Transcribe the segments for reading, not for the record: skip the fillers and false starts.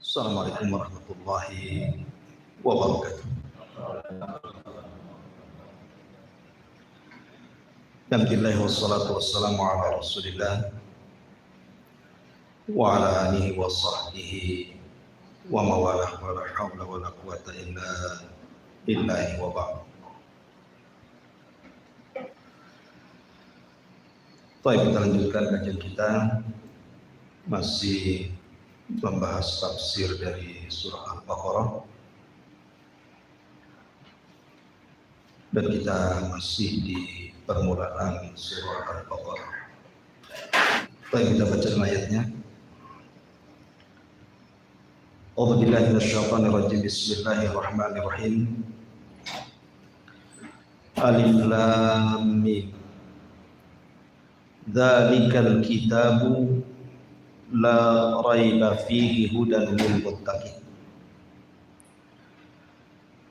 Assalamualaikum warahmatullahi wabarakatuh. Alhamdulillah wassalatu wassalamu ala Rasulillah wa ala alihi wa sahbihi wa mawalah wa la hawla wa la quwata illa billahi wa ba'd. Baik, kita lanjutkan kajian kita, masih membahas tafsir dari surah Al-Baqarah, dan kita masih di permulaan surah Al-Baqarah. Baik, kita baca ayatnya. A'udzubillahi minasyaitonir rajim. Bismillahirrahmanirrahim. Alif Lam Mim. Dzalikal kitabu la raiba fihi hudan lil muttaqin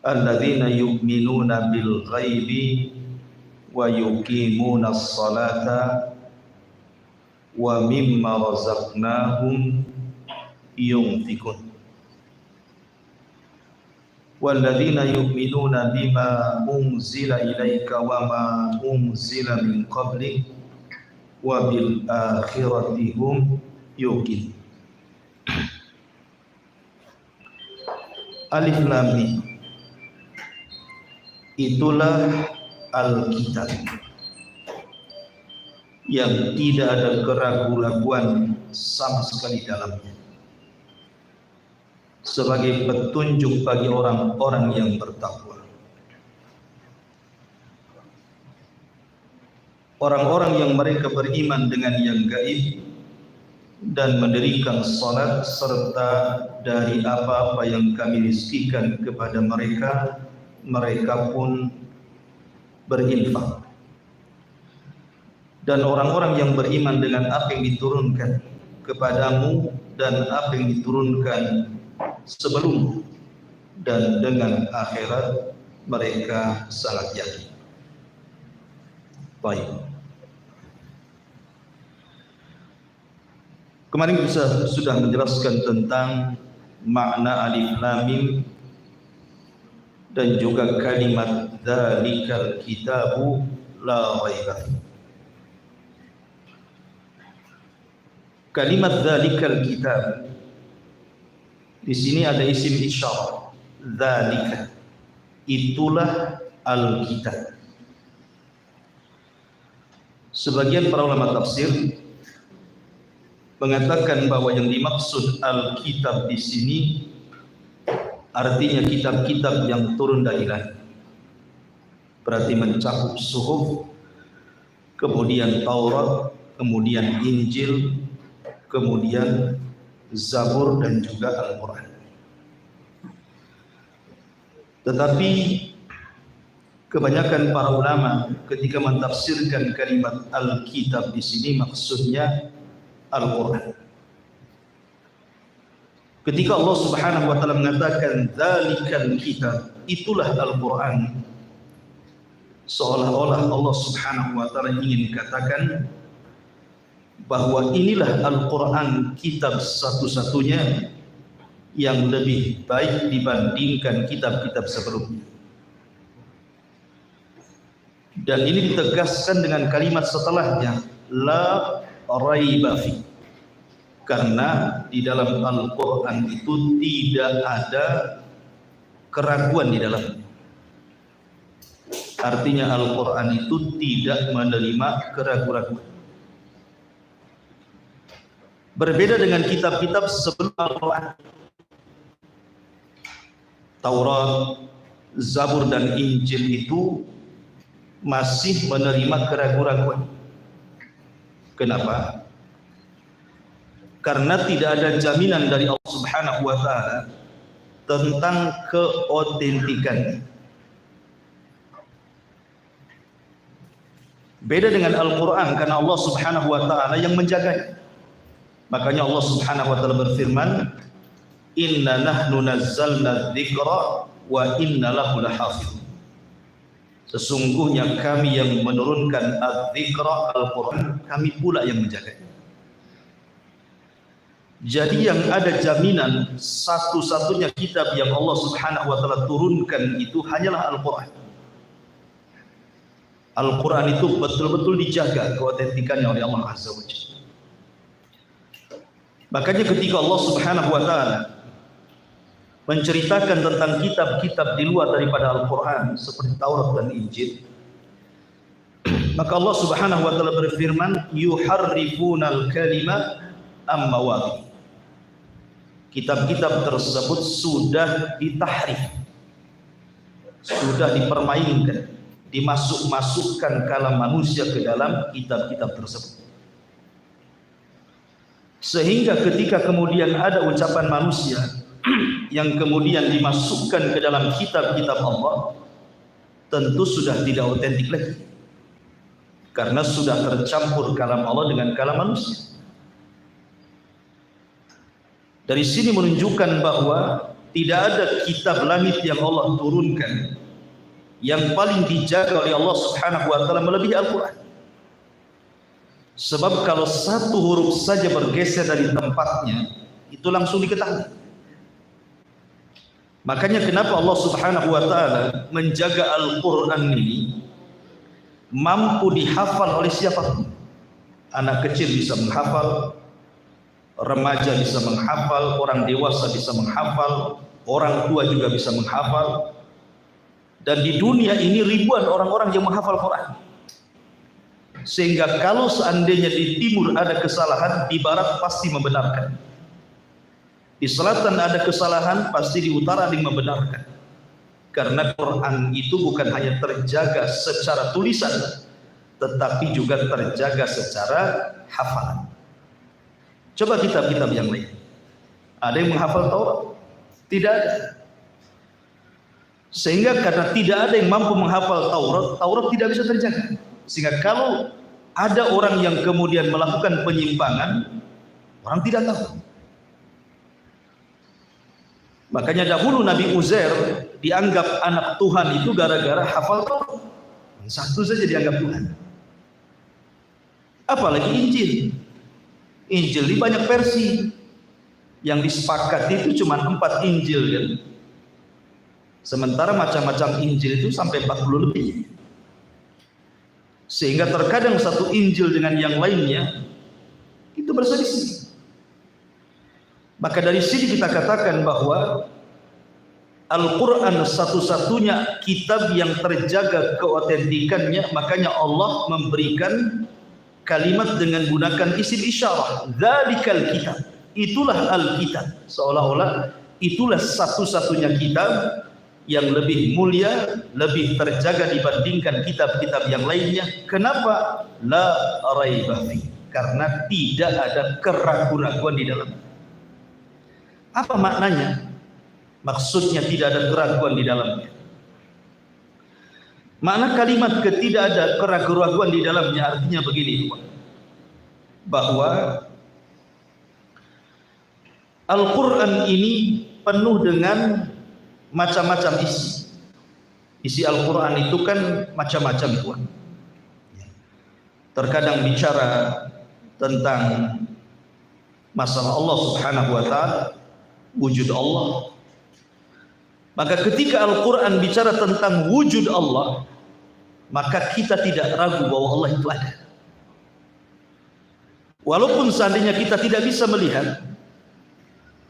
alladzina yu'minuna bil ghaibi wa yuqimuna as-salata wa mimma razaqnahum yunfiqun walladzina yu'minuna bima unzila ilaika wa ma unzila min qablik wa bil akhirati hum yuqin. Alif Lam Mim, itulah Alkitab yang tidak ada keraguan-raguan sama sekali dalamnya, sebagai petunjuk bagi orang-orang yang bertakwa. Orang-orang yang mereka beriman dengan yang gaib dan mendirikan salat, serta dari apa-apa yang kami rizkikan kepada mereka, mereka pun berinfak. Dan orang-orang yang beriman dengan apa yang diturunkan kepadamu dan apa yang diturunkan sebelummu, dan dengan akhirat mereka sangat yakin. Baik, kemarin kita sudah menjelaskan tentang makna Alif Lam Mim dan juga kalimat dzalikal kitabu la raiba. Kalimat dzalikal kitab di sini ada isim isyarah, dzalika, itulah Alkitab. Sebagian para ulama tafsir mengatakan bahwa yang dimaksud Alkitab di sini artinya kitab-kitab yang turun dari langit. Berarti mencakup Suhuf, kemudian Taurat, kemudian Injil, kemudian Zabur, dan juga Al-Quran. Tetapi kebanyakan para ulama ketika mentafsirkan kalimat Alkitab di sini maksudnya Al-Quran. Ketika Allah Subhanahu wa taala mengatakan dzalikal kitab, itulah Al-Quran, seolah-olah Allah Subhanahu wa taala ingin katakan bahwa inilah Al-Quran, kitab satu-satunya yang lebih baik dibandingkan kitab-kitab sebelumnya. Dan ini ditegaskan dengan kalimat setelahnya, la raiba fi, karena di dalam Al-Quran itu tidak ada keraguan di dalamnya. Artinya Al-Quran itu tidak menerima keraguan-raguan. Berbeda dengan kitab-kitab sebelum Al-Quran, Taurat, Zabur, dan Injil itu masih menerima keraguan-raguan. Kenapa? Karena tidak ada jaminan dari Allah Subhanahu wa taala tentang keotentikan. Beda dengan Al-Quran, karena Allah Subhanahu wa taala yang menjaganya. Makanya Allah Subhanahu wa taala berfirman, "Inna nahnu nazzalna dzikra wa inna lahu lahafizun." Sesungguhnya kami yang menurunkan Al-Dzikra, Al-Quran, kami pula yang menjaganya. Jadi yang ada jaminan satu-satunya kitab yang Allah Subhanahu wa taala turunkan itu hanyalah Al-Qur'an. Al-Qur'an itu betul-betul dijaga keautentikannya oleh Allah Azza wa Jalla. Makanya ketika Allah Subhanahu wa taala menceritakan tentang kitab-kitab di luar daripada Al-Qur'an seperti Taurat dan Injil, maka Allah Subhanahu wa taala berfirman, yuharrifunal kalima am mawadhi. Kitab-kitab tersebut sudah ditahrif, sudah dipermainkan, dimasuk-masukkan kalam manusia ke dalam kitab-kitab tersebut. Sehingga ketika kemudian ada ucapan manusia yang kemudian dimasukkan ke dalam kitab-kitab Allah, tentu sudah tidak otentik lagi, karena sudah tercampur kalam Allah dengan kalam manusia. Dari sini menunjukkan bahwa tidak ada kitab langit yang Allah turunkan yang paling dijaga oleh Allah Subhanahu wa taala melebihi Al-Qur'an. Sebab kalau satu huruf saja bergeser dari tempatnya, itu langsung diketahui. Makanya kenapa Allah Subhanahu wa taala menjaga Al-Qur'an ini mampu dihafal oleh siapapun. Anak kecil bisa menghafal, remaja bisa menghafal, orang dewasa bisa menghafal, orang tua juga bisa menghafal. Dan di dunia ini ribuan orang-orang yang menghafal Quran. Sehingga kalau seandainya di timur ada kesalahan, di barat pasti membenarkan. Di selatan ada kesalahan, pasti di utara ada yang membenarkan. Karena Quran itu bukan hanya terjaga secara tulisan, tetapi juga terjaga secara hafalan. Coba kitab-kitab yang lain, ada yang menghafal Taurat? Tidak ada. Sehingga karena tidak ada yang mampu menghafal Taurat, Taurat tidak bisa terjaga. Sehingga kalau ada orang yang kemudian melakukan penyimpangan, orang tidak tahu. Makanya dahulu Nabi Uzair dianggap anak Tuhan itu gara-gara hafal Taurat. Satu saja dianggap Tuhan. Apalagi Injil. Injil ini banyak versi, yang disepakati itu cuma 4 Injil kan? Sementara macam-macam Injil itu sampai 40 lebih. Sehingga terkadang satu Injil dengan yang lainnya itu berselisih. Maka dari sini kita katakan bahwa Al-Quran satu-satunya kitab yang terjaga keautentikannya. Makanya Allah memberikan kalimat dengan gunakan isim isyarah, dzalikal kitab, itulah Alkitab, seolah-olah itulah satu-satunya kitab yang lebih mulia, lebih terjaga dibandingkan kitab-kitab yang lainnya. Kenapa? La raiba fi, karena tidak ada keraguan-raguan di dalam. Apa maknanya? Maksudnya tidak ada keraguan di dalamnya. Makna kalimat tidak ada keraguan-raguan di dalamnya artinya begini, bahwa Al-Quran ini penuh dengan macam-macam isi. Isi Al-Quran itu kan macam-macam, Tuhan. Terkadang bicara tentang masalah Allah Subhanahu wa taala, wujud Allah. Maka ketika Al-Quran bicara tentang wujud Allah, maka kita tidak ragu bahwa Allah itu ada. Walaupun seandainya kita tidak bisa melihat,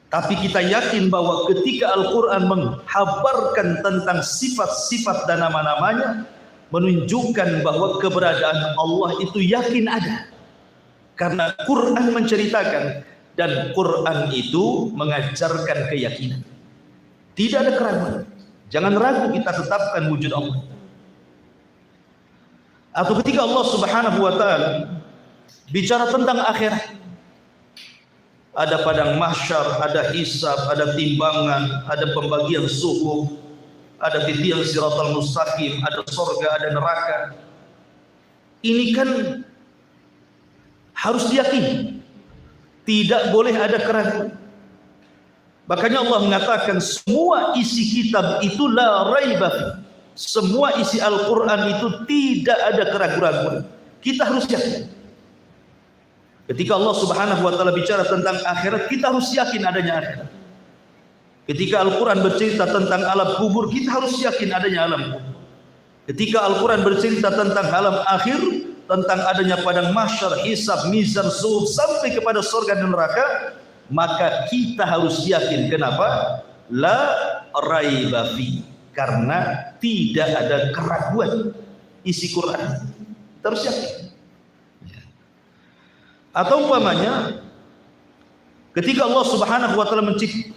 tapi kita yakin bahwa ketika Al-Quran menghabarkan tentang sifat-sifat dan nama-namanya, menunjukkan bahwa keberadaan Allah itu yakin ada. Karena Quran menceritakan, dan Quran itu mengajarkan keyakinan. Tidak ada keraguan. Jangan ragu kita tetapkan wujud Allah. Atau ketika Allah Subhanahu wa taala bicara tentang akhirat, ada padang mahsyar, ada hisab, ada timbangan, ada pembagian suhuf, ada titian siratal mustaqim, ada surga, ada neraka. Ini kan harus diyakini. Tidak boleh ada keraguan. Makanya Allah mengatakan semua isi kitab itu la raiba. Semua isi Al-Quran itu tidak ada keraguan-raguan. Kita harus yakin. Ketika Allah Subhanahu wa taala bicara tentang akhirat, kita harus yakin adanya akhirat. Ketika Al-Qur'an bercerita tentang alam kubur, kita harus yakin adanya alam kubur. Ketika Al-Qur'an bercerita tentang alam akhir, tentang adanya padang mahsyar, hisab, mizan, suhud sampai kepada surga dan neraka, maka kita harus yakin. Kenapa? La raiba fi, karena tidak ada keraguan isi Quran. Kita harus yakin. Atau umpamanya ketika Allah Subhanahu wa taala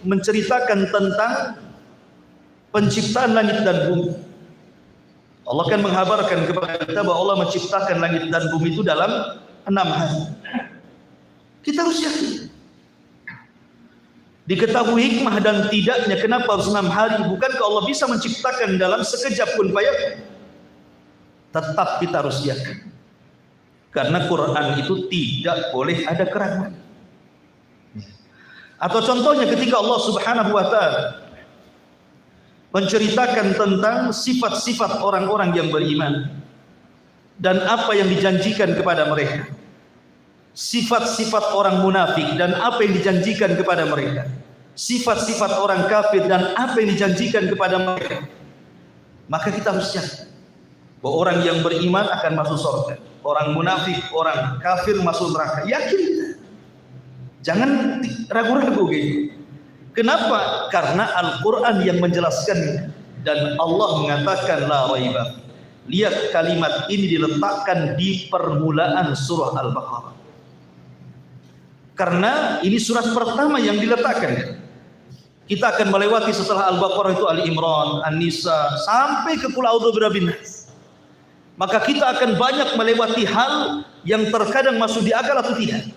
menceritakan tentang penciptaan langit dan bumi, Allah kan menghabarkan kepada kita bahwa Allah menciptakan langit dan bumi itu dalam 6 hari. Kita harus yakin. Diketahui hikmah dan tidaknya kenapa harus 6 hari. Bukankah Allah bisa menciptakan dalam sekejap pun payah? Tetap kita harus yakin. Karena Quran itu tidak boleh ada keraguan. Atau contohnya ketika Allah Subhanahu wa taala menceritakan tentang sifat-sifat orang-orang yang beriman dan apa yang dijanjikan kepada mereka. Sifat-sifat orang munafik dan apa yang dijanjikan kepada mereka. Sifat-sifat orang kafir dan apa yang dijanjikan kepada mereka. Maka kita harus yakin bahwa orang yang beriman akan masuk surga, orang munafik, orang kafir masuk neraka. Yakin kita. Jangan ragu-ragu gitu. Kenapa? Karena Al-Qur'an yang menjelaskannya dan Allah mengatakan la raiba. Lihat kalimat ini diletakkan di permulaan surah Al-Baqarah. Karena ini surat pertama yang diletakkan. Kita akan melewati setelah Al-Baqarah itu Ali Imran, An-Nisa sampai ke Qul A'udzu birabbin nas. Maka kita akan banyak melewati hal yang terkadang masuk di akal atau tidak.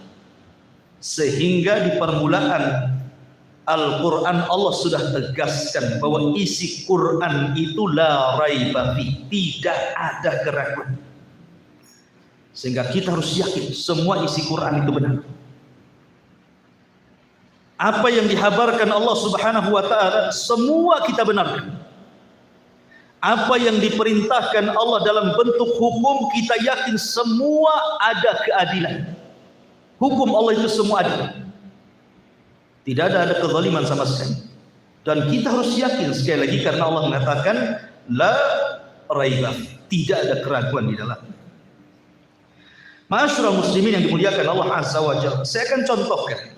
Sehingga di permulaan Al-Quran Allah sudah tegaskan bahwa isi Quran itu la raiba fi, tidak ada keraguan. Sehingga kita harus yakin semua isi Quran itu benar. Apa yang dihabarkan Allah Subhanahu wa taala semua kita benarkan. Apa yang diperintahkan Allah dalam bentuk hukum, kita yakin semua ada keadilan. Hukum Allah itu semua adil. Tidak ada kezaliman sama sekali. Dan kita harus yakin sekali lagi karena Allah mengatakan la raiba, tidak ada keraguan di dalamnya. Ma'asyiral muslimin yang dimuliakan Allah Azza wa Jalla, saya akan contohkan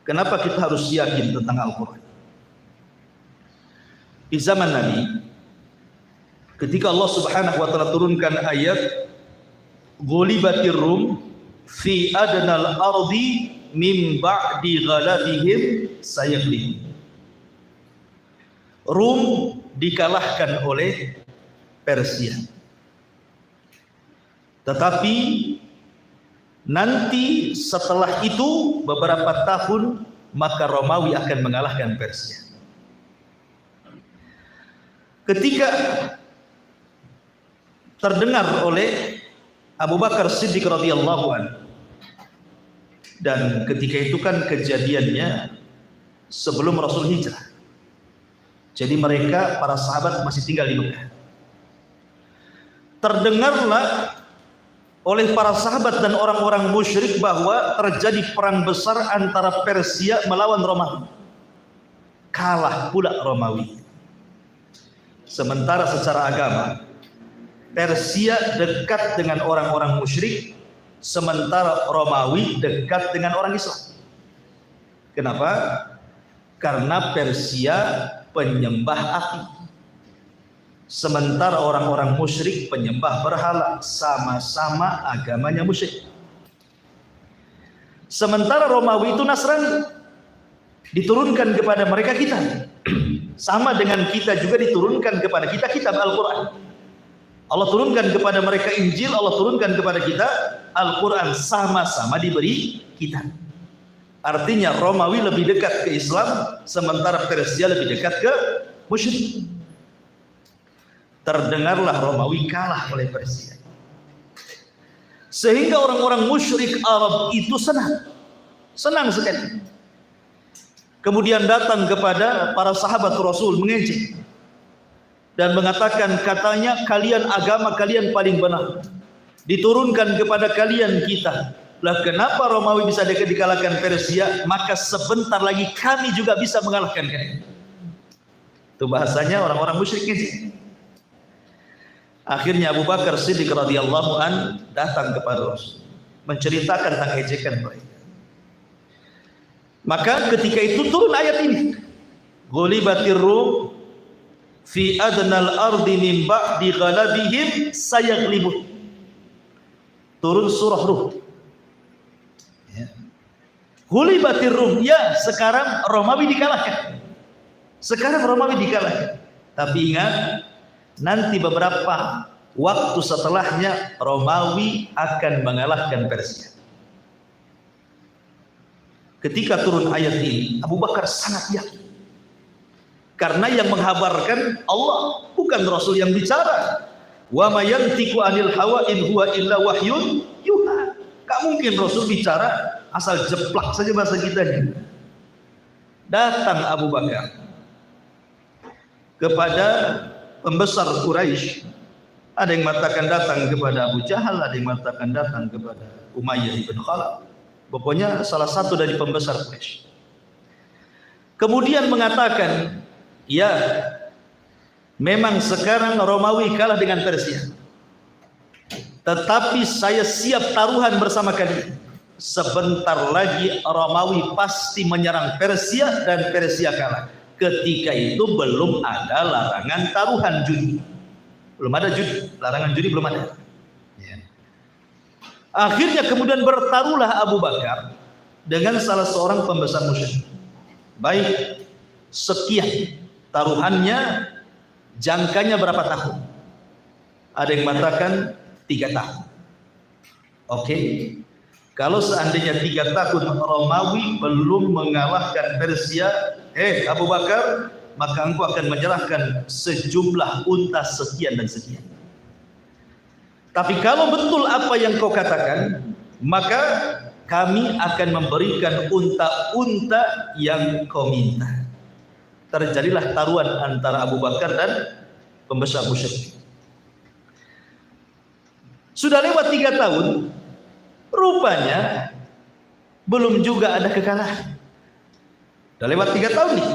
kenapa kita harus yakin tentang Al-Qur'an. Di zaman Nabi, ketika Allah Subhanahu wa taala turunkan ayat ghulibatir rum fi adnal ardi min ba'di ghalabihim sayaghlibun. Rum dikalahkan oleh Persia. Tetapi nanti setelah itu beberapa tahun maka Romawi akan mengalahkan Persia. Ketika terdengar oleh Abu Bakar Siddiq radhiyallahu anhu, dan ketika itu kan kejadiannya sebelum Rasul hijrah. Jadi mereka para sahabat masih tinggal di Mekah. Terdengarlah oleh para sahabat dan orang-orang musyrik bahwa terjadi perang besar antara Persia melawan Romawi. Kalah pula Romawi. Sementara secara agama Persia dekat dengan orang-orang musyrik, sementara Romawi dekat dengan orang Islam. Kenapa? Karena Persia penyembah api, sementara orang-orang musyrik penyembah berhala, sama-sama agamanya musyrik. Sementara Romawi itu Nasrani, diturunkan kepada mereka kitab. Sama dengan kita juga diturunkan kepada kita kitab Al-Quran. Allah turunkan kepada mereka Injil, Allah turunkan kepada kita Al-Quran, sama-sama diberi kitab. Artinya Romawi lebih dekat ke Islam, sementara Persia lebih dekat ke musyrik. Terdengarlah Romawi kalah oleh Persia, sehingga orang-orang musyrik Arab itu senang sekali. Kemudian datang kepada para sahabat Rasul mengejek dan mengatakan, katanya kalian agama kalian paling benar, diturunkan kepada kalian kitab, Lah kenapa Romawi bisa dikalahkan Persia, maka sebentar lagi kami juga bisa mengalahkan kalian. Itu bahasanya orang-orang musyrik ini. Akhirnya Abu Bakar Siddiq radhiyallahu an datang kepada Rasul menceritakan tentang ejekan mereka. Maka ketika itu turun ayat ini. Ghulibatir Rum fi adnal ardi min ba'di ghalabihim sayaghlibun. Turun surah Rum. Ya. Ghulibatir Rum, ya sekarang Romawi dikalahkan. Sekarang Romawi dikalahkan. Tapi ingat, nanti beberapa waktu setelahnya Romawi akan mengalahkan Persia. Ketika turun ayat ini, Abu Bakar sangat yakin. Karena yang menghabarkan Allah, bukan Rasul yang bicara. Wa ma yantiqu anil hawa in huwa illa wahyun yuha. Gak mungkin Rasul bicara asal jeplak saja bahasa kitanya. Datang Abu Bakar kepada pembesar Quraisy. Ada yang mengatakan datang kepada Abu Jahal, ada yang mengatakan datang kepada Umayyah ibn Khalaf. Pokoknya salah satu dari pembesar Quraisy. Kemudian mengatakan, ya, memang sekarang Romawi kalah dengan Persia. Tetapi saya siap taruhan bersama kalian. Sebentar lagi Romawi pasti menyerang Persia dan Persia kalah. Ketika itu belum ada larangan taruhan judi. Belum ada judi, larangan judi belum ada. Ya. Akhirnya kemudian bertaruhlah Abu Bakar dengan salah seorang pembesar musyrik. Baik, sekian taruhannya, jangkanya berapa tahun? Ada yang mengatakan 3 tahun. Oke. Kalau seandainya 3 tahun Romawi belum mengalahkan Persia, Abu Bakar, maka engkau akan menyerahkan sejumlah unta sekian dan sekian. Tapi kalau betul apa yang kau katakan, maka kami akan memberikan unta-unta yang kau minta. Terjadilah taruhan antara Abu Bakar dan pembesar musyrik. Sudah lewat 3 tahun, rupanya belum juga ada kekalahan. Sudah lewat 3 tahun nih.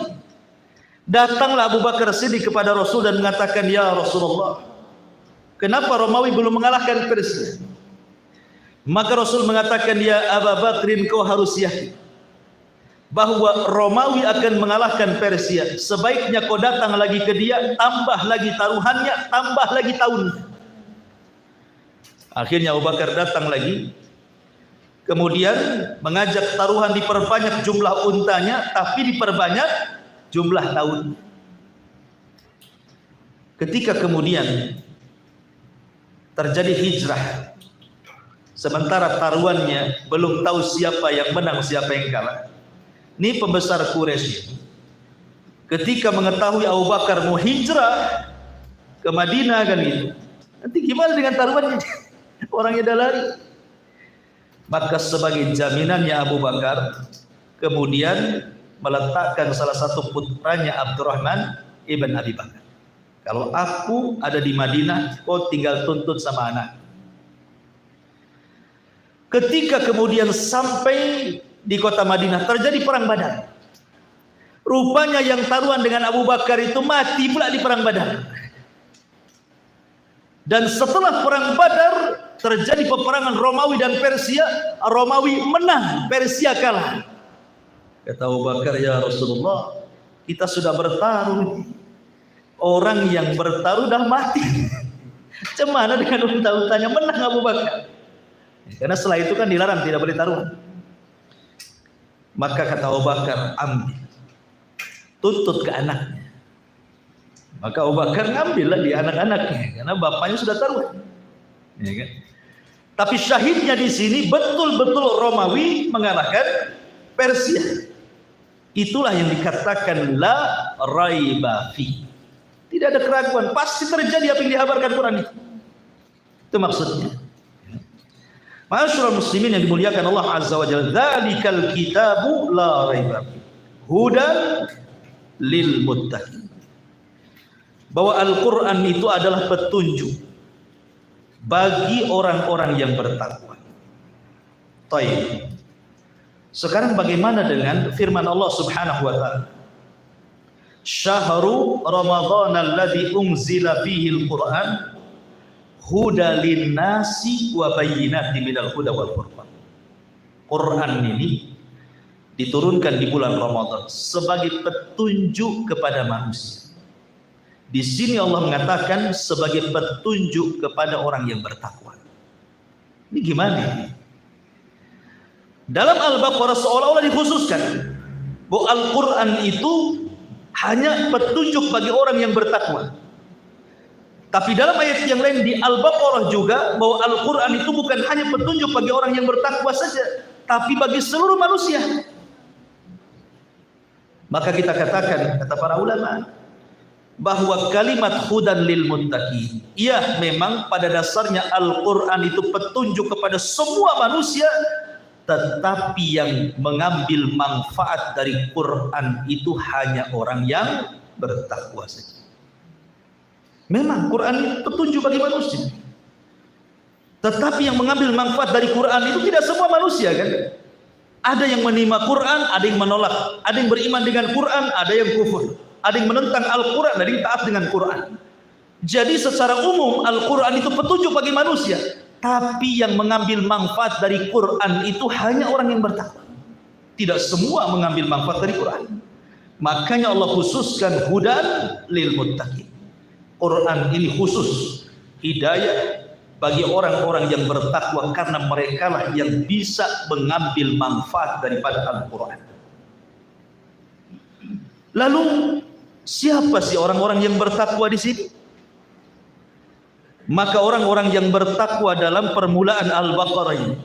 Datanglah Abu Bakar Siddiq kepada Rasul dan mengatakan, ya Rasulullah, kenapa Romawi belum mengalahkan Persia? Maka Rasul mengatakan, ya Abu Bakrin, kau harus yakin bahwa Romawi akan mengalahkan Persia. Sebaiknya kau datang lagi ke dia, tambah lagi taruhannya, tambah lagi tahunnya. Akhirnya Abu Bakar datang lagi, kemudian mengajak taruhan diperbanyak jumlah untanya, tapi diperbanyak jumlah tahun. Ketika kemudian terjadi hijrah, sementara taruhannya belum tahu siapa yang menang, siapa yang kalah. Ini pembesar Quraisy. Ketika mengetahui Abu Bakar mau hijrah ke Madinah kan itu, nanti gimana dengan taruhannya? Orangnya dah lari. Maka sebagai jaminannya Abu Bakar kemudian meletakkan salah satu putranya Abdurrahman ibn Abi Bakar. Kalau aku ada di Madinah, kau tinggal tuntut sama anak. Ketika kemudian sampai di kota Madinah, terjadi perang Badar. Rupanya yang taruhan dengan Abu Bakar itu mati pula di perang Badar. Dan setelah perang Badar terjadi peperangan Romawi dan Persia. Romawi menang, Persia kalah. Kata Abu Bakar, ya Rasulullah, kita sudah bertaruh. Orang yang bertaruh dah mati. Cemana dengan unta-untanya? Menang Abu Bakar. Karena setelah itu kan dilarang, tidak boleh taruhan. Maka kata Abu Bakar, ambil, tuntut ke anaknya. Maka Abu Bakar ngambillah di anak-anaknya, karena bapaknya sudah taruhan. Ya kan? Tapi syahidnya di sini betul-betul Romawi mengalahkan Persia. Itulah yang dikatakan la raiba fi. Tidak ada keraguan, pasti terjadi apa yang dihabarkan Quran itu. Itu maksudnya. Ma'asyiral muslimin yang dimuliakan Allah Azza wa Jalla, dzalikal kitabu la raiba fi hudan lil muttaqin. Bahwa Al-Qur'an itu adalah petunjuk bagi orang-orang yang bertakwa. Taib. Sekarang bagaimana dengan firman Allah Subhanahu wa taala? Syahru Ramadhan alladzi unzila fihi al-Qur'an huda lin-nasi wa bayyinatin minal huda wal furqan. Quran ini diturunkan di bulan Ramadan sebagai petunjuk kepada manusia. Di sini Allah mengatakan sebagai petunjuk kepada orang yang bertakwa. Ini gimana? Dalam Al-Baqarah seolah-olah dikhususkan bahwa Al-Quran itu hanya petunjuk bagi orang yang bertakwa. Tapi dalam ayat yang lain di Al-Baqarah juga bahwa Al-Quran itu bukan hanya petunjuk bagi orang yang bertakwa saja, tapi bagi seluruh manusia. Maka kita katakan, kata para ulama, bahwa kalimat hudan lil muttaqin, iya memang pada dasarnya Al-Quran itu petunjuk kepada semua manusia, tetapi yang mengambil manfaat dari Quran itu hanya orang yang bertakwa saja. Memang Quran itu petunjuk bagi manusia, tetapi yang mengambil manfaat dari Quran itu tidak semua manusia kan. Ada yang menerima Quran, ada yang menolak, ada yang beriman dengan Quran, ada yang kufur, ada yang menentang Al-Quran, ada yang taat dengan Quran. Jadi secara umum Al-Quran itu petunjuk bagi manusia, tapi yang mengambil manfaat dari Quran itu hanya orang yang bertakwa. Tidak semua mengambil manfaat dari Quran. Makanya Allah khususkan hudan lil muttaqin. Quran ini khusus hidayah bagi orang-orang yang bertakwa, karena mereka lah yang bisa mengambil manfaat daripada Al-Quran. Lalu siapa sih orang-orang yang bertakwa di sini? Maka orang-orang yang bertakwa dalam permulaan Al-Baqarah ini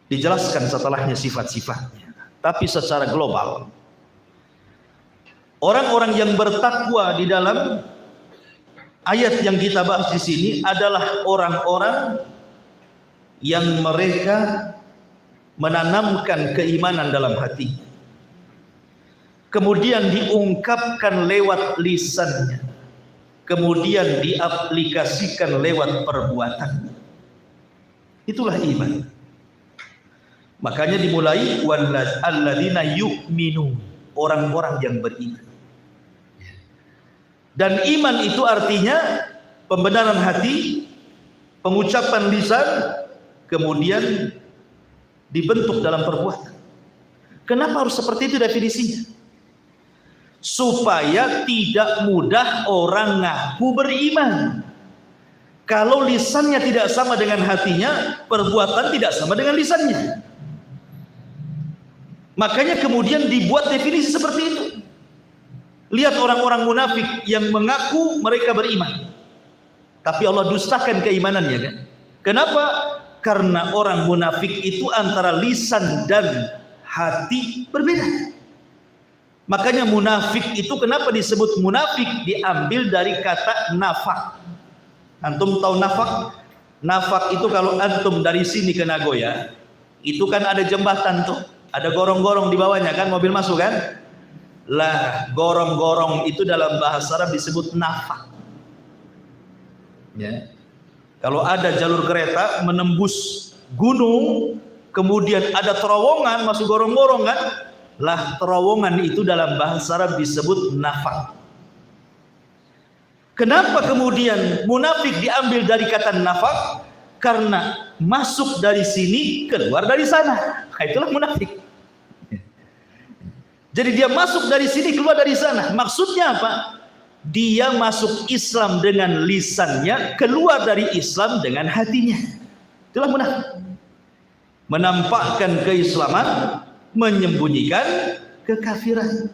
dijelaskan setelahnya sifat-sifatnya, tapi secara global. Orang-orang yang bertakwa di dalam ayat yang kita bahas di sini adalah orang-orang yang mereka menanamkan keimanan dalam hati, kemudian diungkapkan lewat lisannya, kemudian diaplikasikan lewat perbuatan. Itulah iman. Makanya dimulai walladzina yu'minun, orang-orang yang beriman. Dan iman itu artinya pembenaran hati, pengucapan lisan, kemudian dibentuk dalam perbuatan. Kenapa harus seperti itu definisinya? Supaya tidak mudah orang ngaku beriman. Kalau lisannya tidak sama dengan hatinya, perbuatan tidak sama dengan lisannya. Makanya kemudian dibuat definisi seperti itu. Lihat orang-orang munafik yang mengaku mereka beriman, tapi Allah dustakan keimanannya kan? Kenapa? Karena orang munafik itu antara lisan dan hati berbeda. Makanya munafik itu kenapa disebut munafik? Diambil dari kata nafak. Antum tahu nafak? Nafak itu kalau antum dari sini ke Nagoya, itu kan ada jembatan tuh, ada gorong-gorong di bawahnya kan, mobil masuk kan? Lah, gorong-gorong itu dalam bahasa Arab disebut nafak. Ya. Kalau ada jalur kereta menembus gunung, kemudian ada terowongan masuk gorong-gorong kan? Lah, terowongan itu dalam bahasa Arab disebut nafak. Kenapa kemudian munafik diambil dari kata nafak? Karena masuk dari sini, keluar dari sana. Nah, itulah munafik. Jadi dia masuk dari sini, keluar dari sana. Maksudnya apa? Dia masuk Islam dengan lisannya, keluar dari Islam dengan hatinya. Itulah munafik. Menampakkan keislaman, menyembunyikan kekafiran.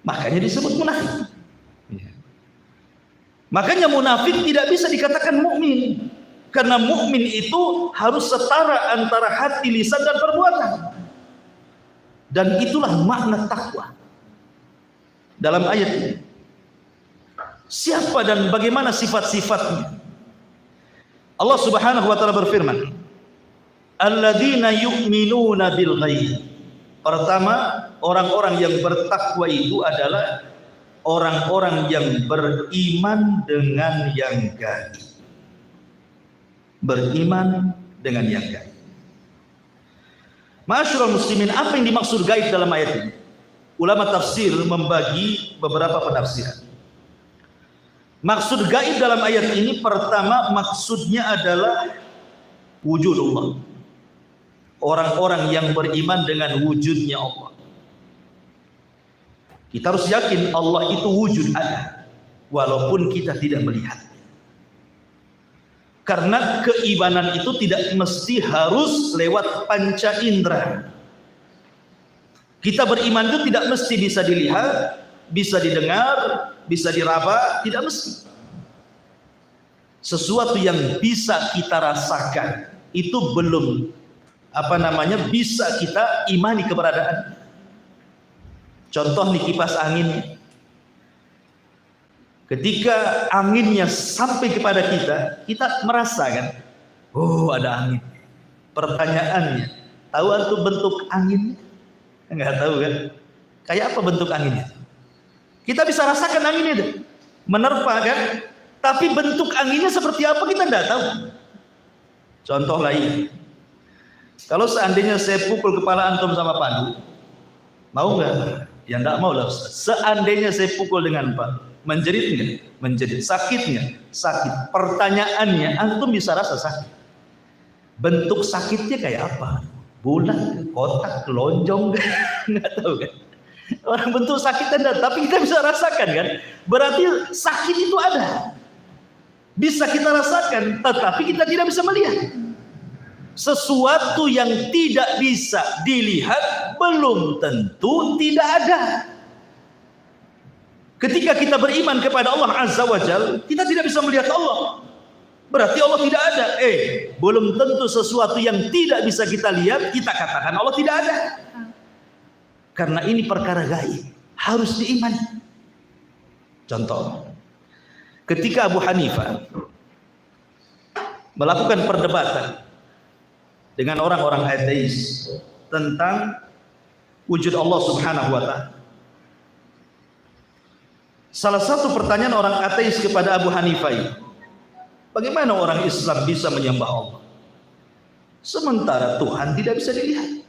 Makanya disebut munafik. Makanya munafik tidak bisa dikatakan mukmin, karena mukmin itu harus setara antara hati, lisan dan perbuatan. Dan itulah makna takwa dalam ayat ini. Siapa dan bagaimana sifat-sifatnya? Allah Subhanahu wa taala berfirman, alladzina yu'minuna bil ghaib. Pertama, orang-orang yang bertakwa itu adalah orang-orang yang beriman dengan yang gaib. Beriman dengan yang gaib. Ma'asyiral muslimin, apa yang dimaksud gaib dalam ayat ini? Ulama tafsir membagi beberapa penafsiran. Maksud gaib dalam ayat ini, pertama maksudnya adalah wujudullah. Orang-orang yang beriman dengan wujudnya Allah. Kita harus yakin Allah itu wujud ada, walaupun kita tidak melihat. Karena keimanan itu tidak mesti harus lewat panca indera. Kita beriman itu tidak mesti bisa dilihat, bisa didengar, bisa diraba, tidak mesti. Sesuatu yang bisa kita rasakan itu belum bisa kita imani keberadaan. Contoh nih kipas angin. Ketika anginnya sampai kepada kita merasa kan, oh ada angin. Pertanyaannya, tahu antum bentuk anginnya? Enggak tahu kan? Kayak apa bentuk anginnya? Kita bisa rasakan anginnya itu, menerpa kan? Tapi bentuk anginnya seperti apa kita enggak tahu. Contoh lain, kalau seandainya saya pukul kepala antum sama padu, mau nggak? Ya enggak mau lah Ustaz. Seandainya saya pukul dengan padu, menjerit nggak? Menjerit. Sakit nggak? Sakit. Pertanyaannya, antum bisa rasa sakit. Bentuk sakitnya kayak apa? Bulat, kotak, lonjong, nggak tahu kan? Orang bentuk sakit ada, tapi kita bisa rasakan kan? Berarti sakit itu ada, bisa kita rasakan, tetapi kita tidak bisa melihat. Sesuatu yang tidak bisa dilihat belum tentu tidak ada. Ketika kita beriman kepada Allah Azza wa Jalla, kita tidak bisa melihat Allah, berarti Allah tidak ada. Belum tentu sesuatu yang tidak bisa kita lihat kita katakan Allah tidak ada. Karena ini perkara gaib, harus diimani. Contoh, ketika Abu Hanifah melakukan perdebatan dengan orang-orang ateis tentang wujud Allah Subhanahu wa ta'ala, salah satu pertanyaan orang ateis kepada Abu Hanifah, bagaimana orang Islam bisa menyembah Allah sementara Tuhan tidak bisa dilihat?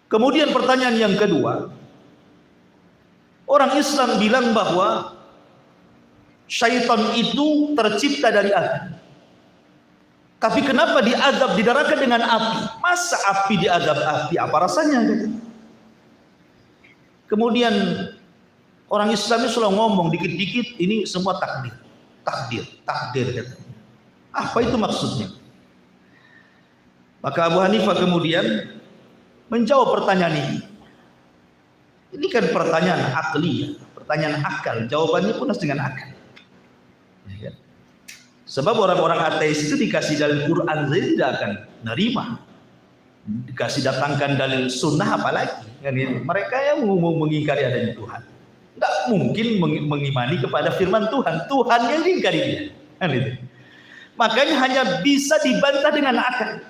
Kemudian pertanyaan yang kedua, orang Islam bilang bahwa syaitan itu tercipta dari api. Tapi kenapa diazab di neraka dengan api? Masa api diazab api? Apa rasanya? Kemudian orang Islam itu selalu ngomong dikit-dikit ini semua takdir. Takdir. Apa itu maksudnya? Maka Abu Hanifah kemudian menjawab pertanyaan ini. Ini kan pertanyaan akli, pertanyaan akal. Jawabannya pun harus dengan akal. Ya. Sebab orang-orang ateis itu dikasih dalil Quran saja tidak akan nerima. Dikasih datangkan dalil sunnah apalagi. Mereka yang mau mengingkari adanya Tuhan. Tidak mungkin mengimani kepada firman Tuhan. Tuhan yang diingkari dia. Makanya hanya bisa dibantah dengan akal.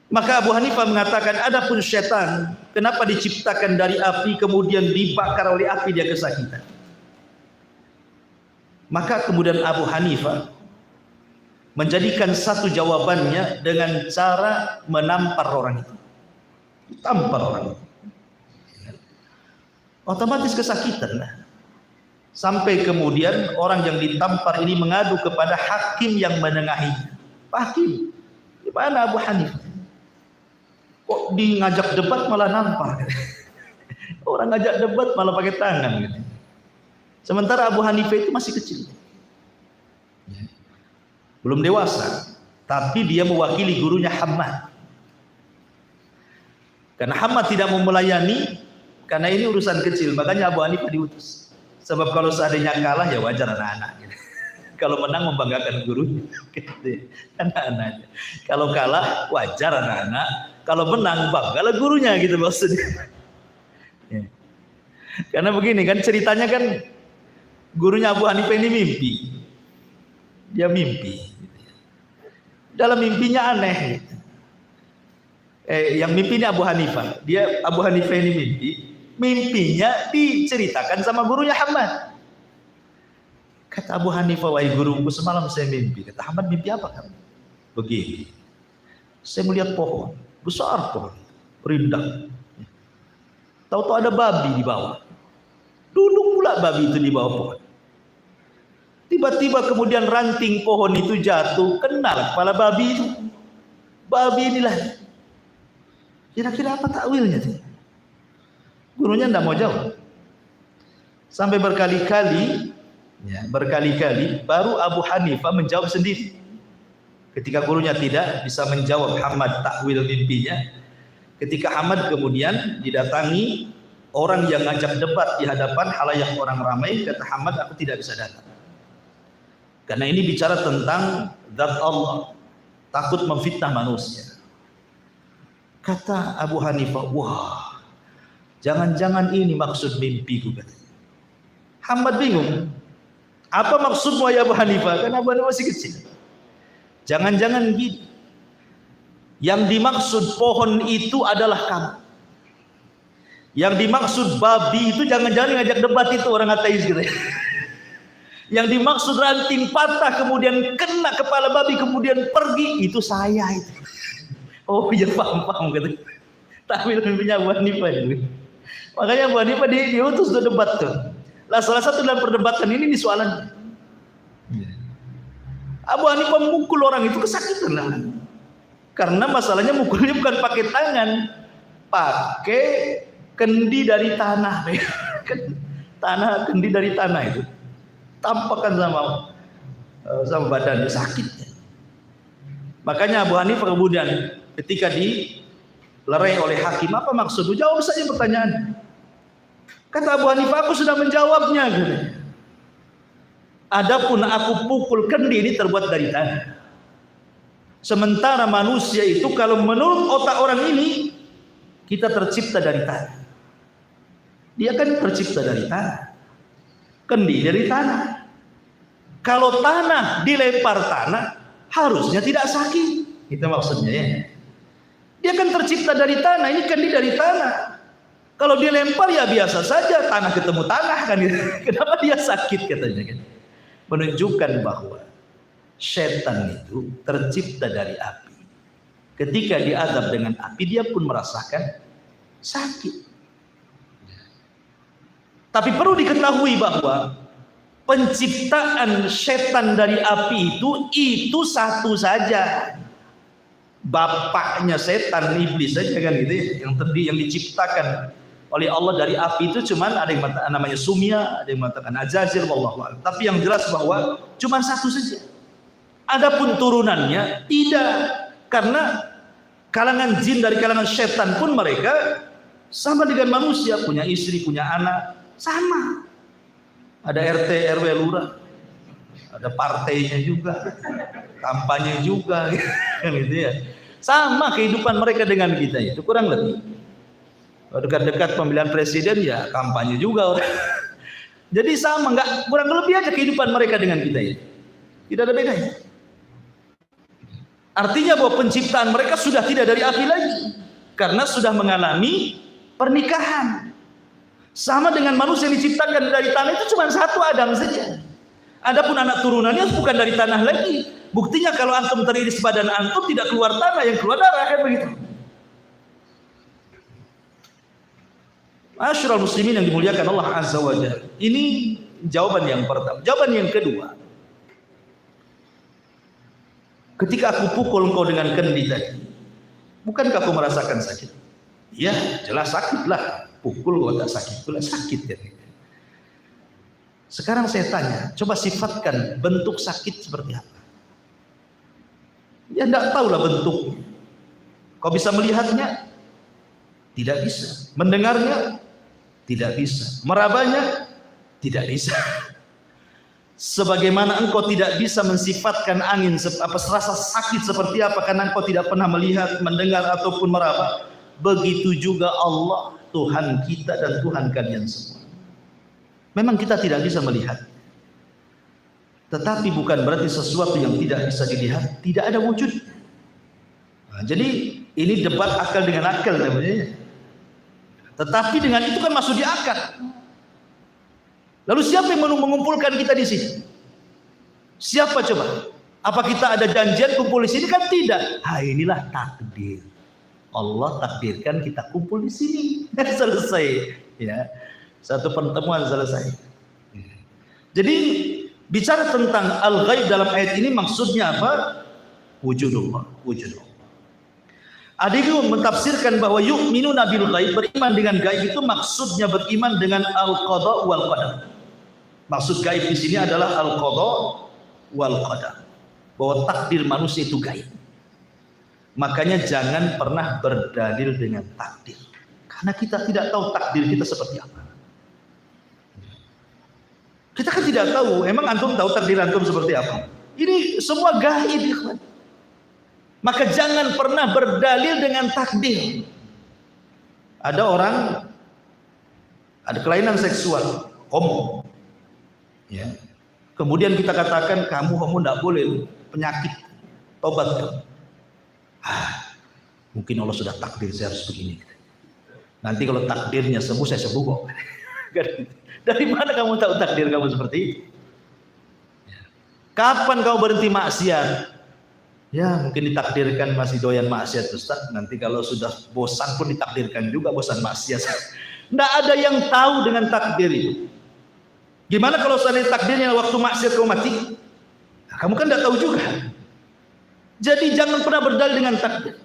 Maka Abu Hanifah mengatakan, adapun setan, kenapa diciptakan dari api kemudian dibakar oleh api dia kesakitan? Maka kemudian Abu Hanifah menjadikan satu jawabannya dengan cara menampar orang itu. Tampar orang itu. Otomatis kesakitan lah. Sampai kemudian orang yang ditampar ini mengadu kepada hakim yang menengahinya. Pak Hakim, gimana Abu Hanifah? Kok di ngajak debat malah nampar? Orang ngajak debat malah pakai tangan gitu. Sementara Abu Hanifah itu masih kecil, belum dewasa, tapi dia mewakili gurunya Hammad. Karena Hammad tidak mau melayani, karena ini urusan kecil, makanya Abu Hanifah diutus. Sebab kalau seandainya kalah ya wajar anak-anak gitu. Kalau menang membanggakan gurunya, anak-anaknya. Kalau kalah wajar anak-anak, kalau menang banggalah gurunya gitu maksudnya. Ya. Karena begini kan ceritanya kan, gurunya Abu Hanifah ini mimpi. Dia mimpi. Dalam mimpinya aneh. Yang mimpi ini Abu Hanifah. Abu Hanifah ini mimpinya diceritakan sama gurunya Hammad. Kata Abu Hanifah, wahai guruku, semalam saya mimpi. Kata Ahmad, mimpi apa kamu? Begini, saya melihat pohon, besar pohon, rindang. Tahu-tahu ada babi di bawah. Duduk pula babi itu di bawah pohon. Tiba-tiba kemudian ranting pohon itu jatuh, kena kepala babi itu. Babi inilah. Kira-kira apa takwilnya? Gurunya tidak mau jawab. Sampai berkali-kali, baru Abu Hanifah menjawab sendiri. Ketika gurunya tidak bisa menjawab Ahmad takwil mimpinya, ketika Ahmad kemudian didatangi orang yang ngajak debat di hadapan halayak orang ramai, kata Ahmad, aku tidak bisa datang. Karena ini bicara tentang zat Allah, takut memfitnah manusia. Kata Abu Hanifah, wah, jangan-jangan ini maksud mimpiku, katanya. Ahmad bingung. Apa maksudmu ya Abu Hanifah? Karena Abu Hanifah masih kecil. Jangan-jangan gini. Yang dimaksud pohon itu adalah kamu. Yang dimaksud babi itu jangan-jangan ngajak debat itu orang ateis gitu ya. Yang dimaksud ranting patah kemudian kena kepala babi kemudian pergi itu saya itu. Oh iya paham gitu. Takwil mimpinya Abu Hanifah itu. Makanya Abu Hanifah diutus untuk debat tuh. Lah salah satu dalam perdebatan ini soalan. Abu Hanifah memukul orang itu kesakitan lah. Karena masalahnya mukulnya bukan pakai tangan, pakai kendi dari tanah. Kendi dari tanah itu. Tampakkan sama badannya sakit. Makanya Abu Hanifah kemudian ketika dilerai oleh hakim, apa maksudmu? Jawab saja pertanyaan. Kata Abu Hanifah, aku sudah menjawabnya. Adapun aku pukul kendi ini terbuat dari tanah. Sementara manusia itu kalau menurut otak orang ini kita tercipta dari tanah. Dia kan tercipta dari tanah. Kendi dari tanah. Kalau tanah dilempar tanah harusnya tidak sakit. Itu maksudnya ya. Dia kan tercipta dari tanah, ini kendi dari tanah. Kalau dilempar ya biasa saja, tanah ketemu tanah kan. Kenapa dia sakit katanya kan? Menunjukkan bahwa setan itu tercipta dari api. Ketika diazab dengan api, dia pun merasakan sakit. Tapi perlu diketahui bahwa penciptaan setan dari api itu satu saja. Bapaknya setan, iblis saja kan gitu ya, yang diciptakan oleh Allah dari api itu cuman ada yang namanya Sumya, ada yang mengatakan Azazil, wallahu a'lam. Tapi yang jelas bahwa cuman satu saja. Adapun turunannya tidak, karena kalangan jin dari kalangan setan pun mereka sama dengan manusia, punya istri, punya anak, sama. Ada RT, RW, lurah, ada partainya juga, kampanye juga, kan gitu ya. Sama kehidupan mereka dengan kita itu kurang lebih. Dekat-dekat pemilihan presiden ya kampanye juga orang. Jadi sama, nggak kurang lebih aja kehidupan mereka dengan kita ini. Tidak ada bedanya. Artinya bahwa penciptaan mereka sudah tidak dari api lagi, karena sudah mengalami pernikahan. Sama dengan manusia yang diciptakan dari tanah itu cuma satu Adam saja. Adapun anak turunannya bukan dari tanah lagi. Buktinya kalau antum teriris badan antum tidak keluar tanah, yang keluar darah kan begitu. Masyarul muslimin yang dimuliakan Allah Azza wa Jalla. Ini jawaban yang pertama. Jawaban yang kedua. Ketika aku pukul engkau dengan kendi tadi, bukankah kau merasakan sakit? Ya, jelas sakitlah. Pukul kau tak sakit, itulah sakit ya. Sekarang saya tanya, coba sifatkan bentuk sakit seperti apa? Ya tidak tahulah bentuknya. Kau bisa melihatnya? Tidak bisa. Mendengarnya? Tidak bisa. Merabanya? Tidak bisa. Sebagaimana engkau tidak bisa mensifatkan angin rasa sakit seperti apa karena engkau tidak pernah melihat, mendengar ataupun meraba, begitu juga Allah, Tuhan kita dan Tuhan kalian semua. Memang kita tidak bisa melihat, tetapi bukan berarti sesuatu yang tidak bisa dilihat tidak ada wujud. Nah, jadi ini debat akal dengan akal namanya. Tetapi dengan itu kan masuk di akal. Lalu siapa yang mengumpulkan kita di sini? Siapa coba? Apa kita ada janjian kumpul di sini? Kan tidak. Inilah takdir. Allah takdirkan kita kumpul di sini. Selesai. Ya, satu pertemuan selesai. Jadi bicara tentang al-ghaib dalam ayat ini maksudnya apa? Wujudullah. Ada yang mentafsirkan bahwa yu'minuna bil ghaib, beriman dengan gaib itu maksudnya beriman dengan al-qada wal qadar. Maksud gaib di sini adalah al-qada wal qadar. Bahwa takdir manusia itu gaib. Makanya jangan pernah berdalil dengan takdir. Karena kita tidak tahu takdir kita seperti apa. Kita kan tidak tahu. Emang antum tahu takdir antum seperti apa? Ini semua gaib, ikhwan. Maka jangan pernah berdalil dengan takdir. Ada orang ada kelainan seksual, homo. Ya. Kemudian kita katakan kamu homo tidak boleh, penyakit, tobat. Mungkin Allah sudah takdir saya harus begini. Nanti kalau takdirnya sembuh saya sembuh kok. Dari mana kamu tahu takdir kamu seperti itu? Kapan kau berhenti maksiat? Ya mungkin ditakdirkan masih doyan maksiat Ustaz. Nanti kalau sudah bosan pun ditakdirkan juga bosan maksiat. Tidak ada yang tahu dengan takdir itu. Gimana kalau seandainya takdirnya waktu maksiat kau mati? Nah, kamu kan tidak tahu juga. Jadi jangan pernah berdalil dengan takdir.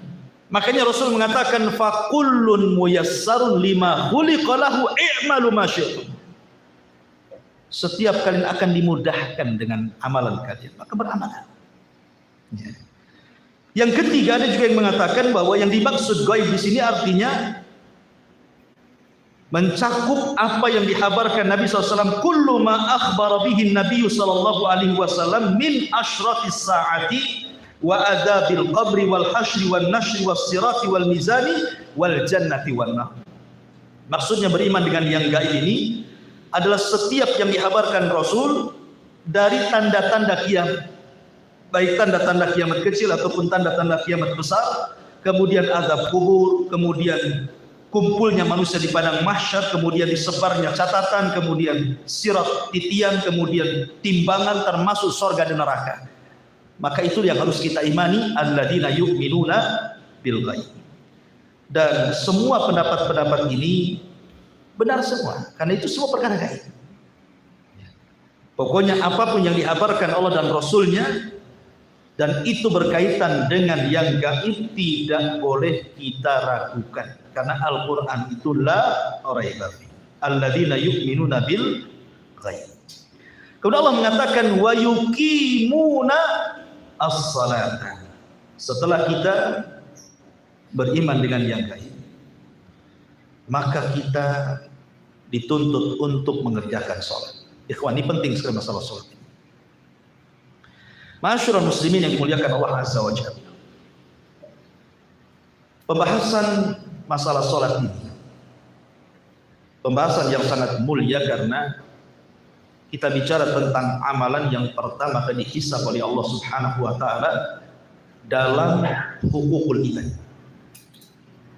Makanya Rasul mengatakan fakullun muyassarun lima khuliqalahu i'malu ma syi'tum. Setiap kalian akan dimudahkan dengan amalan kalian, maka beramallah. Ya. Yang ketiga ada juga yang mengatakan bahwa yang dimaksud gaib di sini artinya mencakup apa yang dihabarkan Nabi SAW. Kullu ma akhbara bihi Nabi SAW min ashratis sa'ati wa adzabil qabri wal hasyri wan nashri was sirati wal mizani wal jannati wan nar. Maksudnya beriman dengan yang gaib ini adalah setiap yang dihabarkan Rasul dari tanda-tanda kiamat. Baik tanda-tanda kiamat kecil ataupun tanda-tanda kiamat besar, kemudian azab kubur, kemudian kumpulnya manusia di padang mahsyar, kemudian disebarnya catatan, kemudian sirat titian, kemudian timbangan termasuk surga dan neraka. Maka itu yang harus kita imani, alladzina yu'minuna bil ghaib. Dan semua pendapat-pendapat ini benar semua, karena itu semua perkara gaib. Pokoknya apapun yang dihabarkan Allah dan Rasulnya dan itu berkaitan dengan yang gaib tidak boleh kita ragukan, karena Al-Quran itu la raiba fi alladzina yu'minuna bil ghaib. Kemudian Allah mengatakan wa yuqimuna as-salata. Setelah kita beriman dengan yang gaib, maka kita dituntut untuk mengerjakan sholat. Ikhwan, ini penting sekali masalah sholat ini. Ma'asyiral muslimin yang dimuliakan Allah Azza wa Jalla. Pembahasan masalah sholat ini pembahasan yang sangat mulia, karena kita bicara tentang amalan yang pertama kali dihisab oleh Allah Subhanahu wa taala dalam hukukul ibad.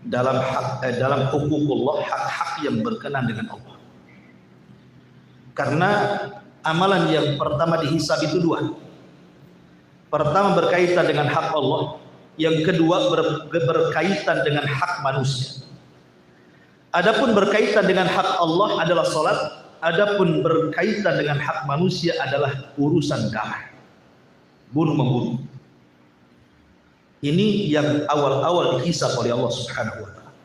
Dalam hukukullah, hak-hak yang berkenan dengan Allah. Karena amalan yang pertama dihisab itu dua. Pertama berkaitan dengan hak Allah, yang kedua berkaitan dengan hak manusia. Adapun berkaitan dengan hak Allah adalah salat, adapun berkaitan dengan hak manusia adalah urusan darah, bunuh-membunuh. Ini yang awal-awal dihisab oleh Allah Subhanahu wa taala.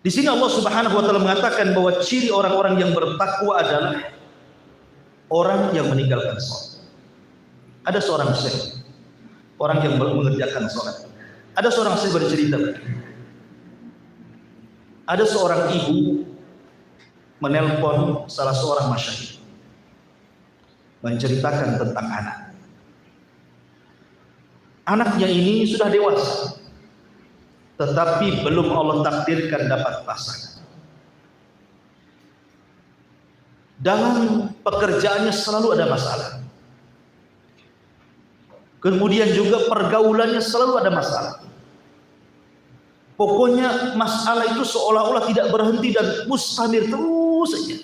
Di sini Allah Subhanahu wa taala mengatakan bahwa ciri orang-orang yang bertakwa adalah orang yang meninggalkan salat. Ada seorang syekh, orang yang mengerjakan salat. Ada seorang syekh bercerita, ada seorang ibu menelpon salah seorang masyayikh menceritakan tentang anak. Anaknya ini sudah dewasa, tetapi belum Allah takdirkan dapat pasangan. Dalam pekerjaannya selalu ada masalah. Kemudian juga pergaulannya selalu ada masalah. Pokoknya masalah itu seolah-olah tidak berhenti dan mustamir terus saja.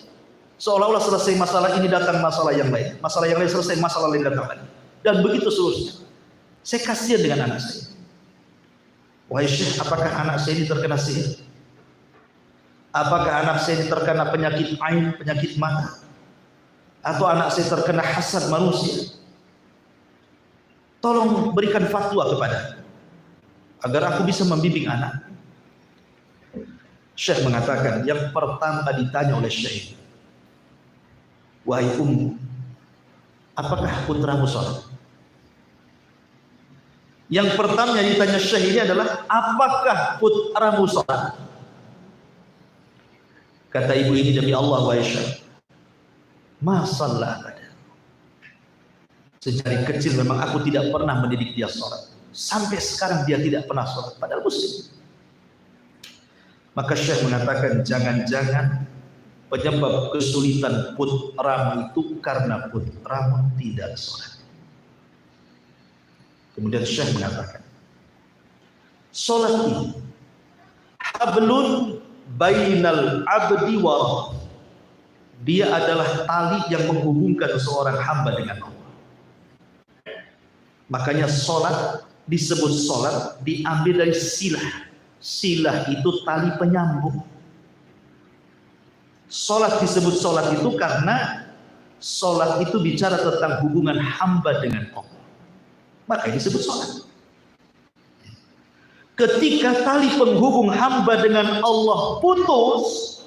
Seolah-olah selesai masalah ini datang masalah yang lain. Masalah yang lain selesai, masalah lain datang lagi. Dan begitu seterusnya. Saya kasihan dengan anak saya. Wahai Syekh, apakah anak saya ini terkena sihir? Apakah anak saya ini terkena penyakit ain, penyakit mata? Atau anak saya terkena hasad manusia? Tolong berikan fatwa kepada agar aku bisa membimbing anak. Syekh mengatakan, yang pertama ditanya oleh Syekh, wahai apakah putramu sholat? Yang pertama yang ditanya Syekh ini adalah, apakah putramu sholat? Kata ibu ini, demi Allah wahai Syekh, masalah ada. Sejak kecil memang aku tidak pernah mendidik dia sholat. Sampai sekarang dia tidak pernah sholat, padahal muslim. Maka Syekh mengatakan, jangan-jangan penyebab kesulitan putramu itu karena putramu tidak sholat. Kemudian Syekh mengatakan, sholat ini hablun bainal abdi wa rabb. Dia adalah tali yang menghubungkan seorang hamba dengan Allah. Makanya sholat disebut sholat diambil dari silah. Silah itu tali penyambung. Sholat disebut sholat itu karena sholat itu bicara tentang hubungan hamba dengan Allah. Makanya disebut sholat. Ketika tali penghubung hamba dengan Allah putus,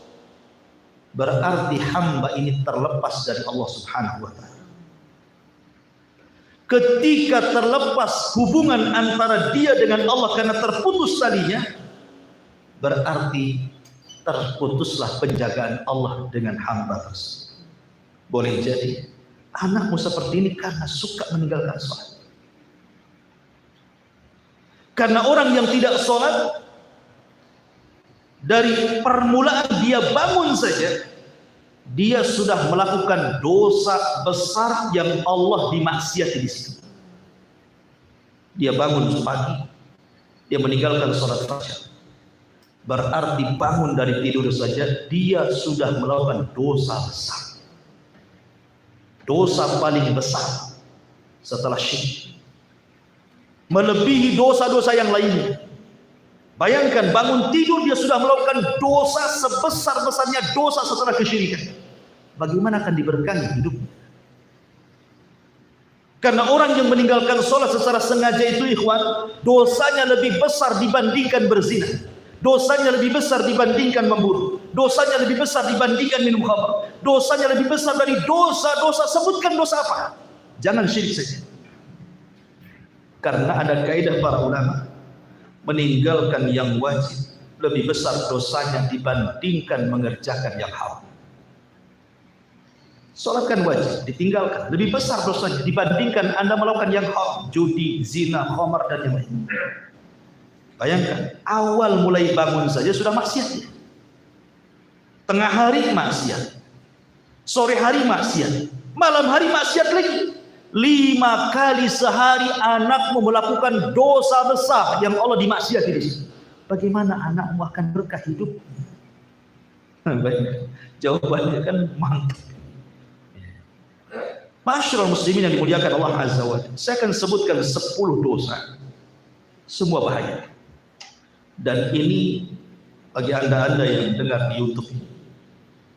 berarti hamba ini terlepas dari Allah Subhanahu wa Ta'ala. Ketika terlepas hubungan antara dia dengan Allah karena terputus talinya, berarti terputuslah penjagaan Allah dengan hamba tersebut. Boleh jadi anakmu seperti ini karena suka meninggalkan sholat. Karena orang yang tidak sholat, dari permulaan dia bangun saja, dia sudah melakukan dosa besar yang Allah dimaksiati di situ. Dia bangun pagi, dia meninggalkan sholat fajar. Berarti bangun dari tidur saja, dia sudah melakukan dosa besar. Dosa paling besar setelah syirik. Melebihi dosa-dosa yang lainnya. Bayangkan bangun tidur dia sudah melakukan dosa sebesar-besarnya dosa setelah kesyirikan. Bagaimana akan diberkahi hidupnya? Karena orang yang meninggalkan sholat secara sengaja itu ikhwan, dosanya lebih besar dibandingkan berzina. Dosanya lebih besar dibandingkan membunuh. Dosanya lebih besar dibandingkan minum khamr. Dosanya lebih besar dari dosa-dosa. Sebutkan dosa apa? Jangan syirik saja. Karena ada kaidah para ulama, meninggalkan yang wajib lebih besar dosanya dibandingkan mengerjakan yang haram. Sholat kan wajib, ditinggalkan lebih besar dosanya dibandingkan Anda melakukan yang haram, judi, zina, khamar dan yang lain. Bayangkan, awal mulai bangun saja sudah maksiat. Tengah hari maksiat, sore hari maksiat, malam hari maksiat lagi. 5 kali sehari anakmu melakukan dosa besar yang Allah dimaksiati di situ. Bagaimana anakmu akan berkah hidup? Baik, jawabannya kan mantap. Masyaallah muslimin yang dimuliakan Allah Azza wa Jalla. Saya akan sebutkan 10 dosa. Semua bahaya. Dan ini bagi anda-anda yang dengar di YouTube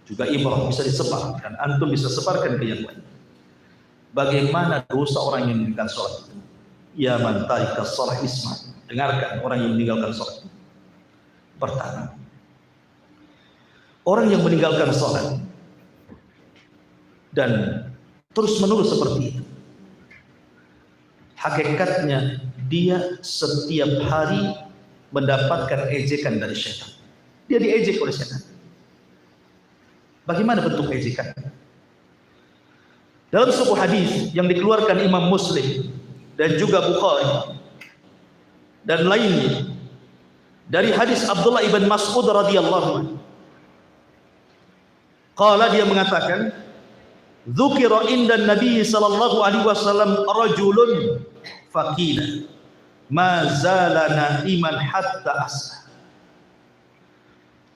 juga ibrah, bisa disebar dan antum bisa sebarkan ke yang lain. Bagaimana dosa orang yang meninggalkan sholat itu? Ya man tarikas sholat isma. Dengarkan orang yang meninggalkan sholat. Pertama, orang yang meninggalkan sholat dan terus menerus seperti itu, hakikatnya dia setiap hari mendapatkan ejekan dari syaitan. Dia diejek oleh syaitan. Bagaimana bentuk ejekan? Dalam sebuah hadis yang dikeluarkan Imam Muslim dan juga Bukhari dan lainnya dari hadis Abdullah ibn Mas'ud radhiyallahu anhu, qala, dia mengatakan, dzukira indan Nabi sallallahu alaihi wasallam rajulun faqila ma zala naiman hatta asbah.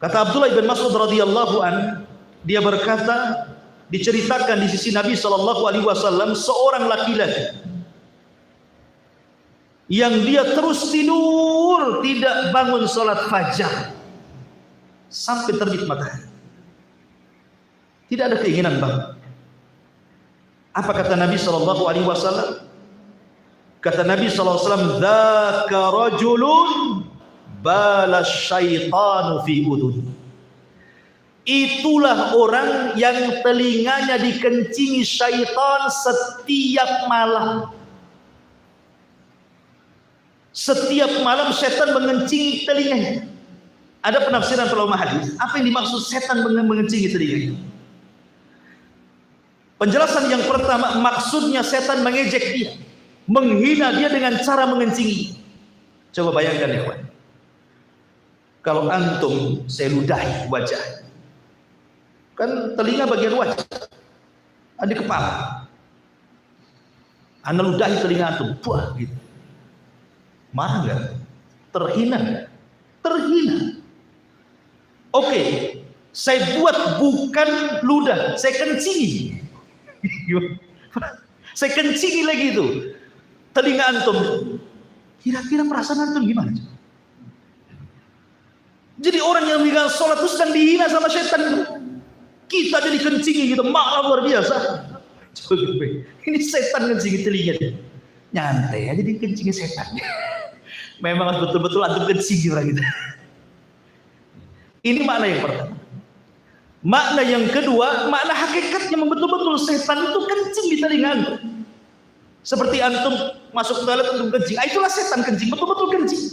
Kata Abdullah ibn Mas'ud radhiyallahu anhu, dia berkata, diceritakan di sisi Nabi SAW seorang laki-laki yang dia terus tidur, tidak bangun sholat fajar sampai terbit matahari. Tidak ada keinginan bangun. Apa kata Nabi SAW? Kata Nabi SAW, "Dzaka rajulun bala syaitanu fi udhun." Itulah orang yang telinganya dikencingi syaitan setiap malam. Setiap malam setan mengencingi telinganya. Ada penafsiran para ulama hadis, apa yang dimaksud setan mengencingi telinganya? Penjelasan yang pertama, maksudnya setan mengejek dia, menghina dia dengan cara mengencingi. Coba bayangkan ya kawan, kalau antum saya ludahi wajah, kan telinga bagian wajah, ada kepala, anda ludahi telinga antum, buah gitu. Marah nggak? Terhina nggak? Terhina. Oke, saya buat bukan ludah, saya kencingi. Saya kencingi lagi itu telinga antum. Kira-kira perasaan antum gimana? Jadi orang yang meninggal sholat itu sedang dihina sama setan. Kita jadi kencingi gitu, marah luar biasa. Ini setan kencingi telinga. Nyantai aja dikencingi setan. Memang betul-betul antum kencingi orang itu. Ini makna yang pertama. Makna yang kedua, makna hakikatnya betul-betul setan itu kencing di telinga antum. Seperti antum masuk toilet antum kencing, itulah setan kencing, betul-betul kencing.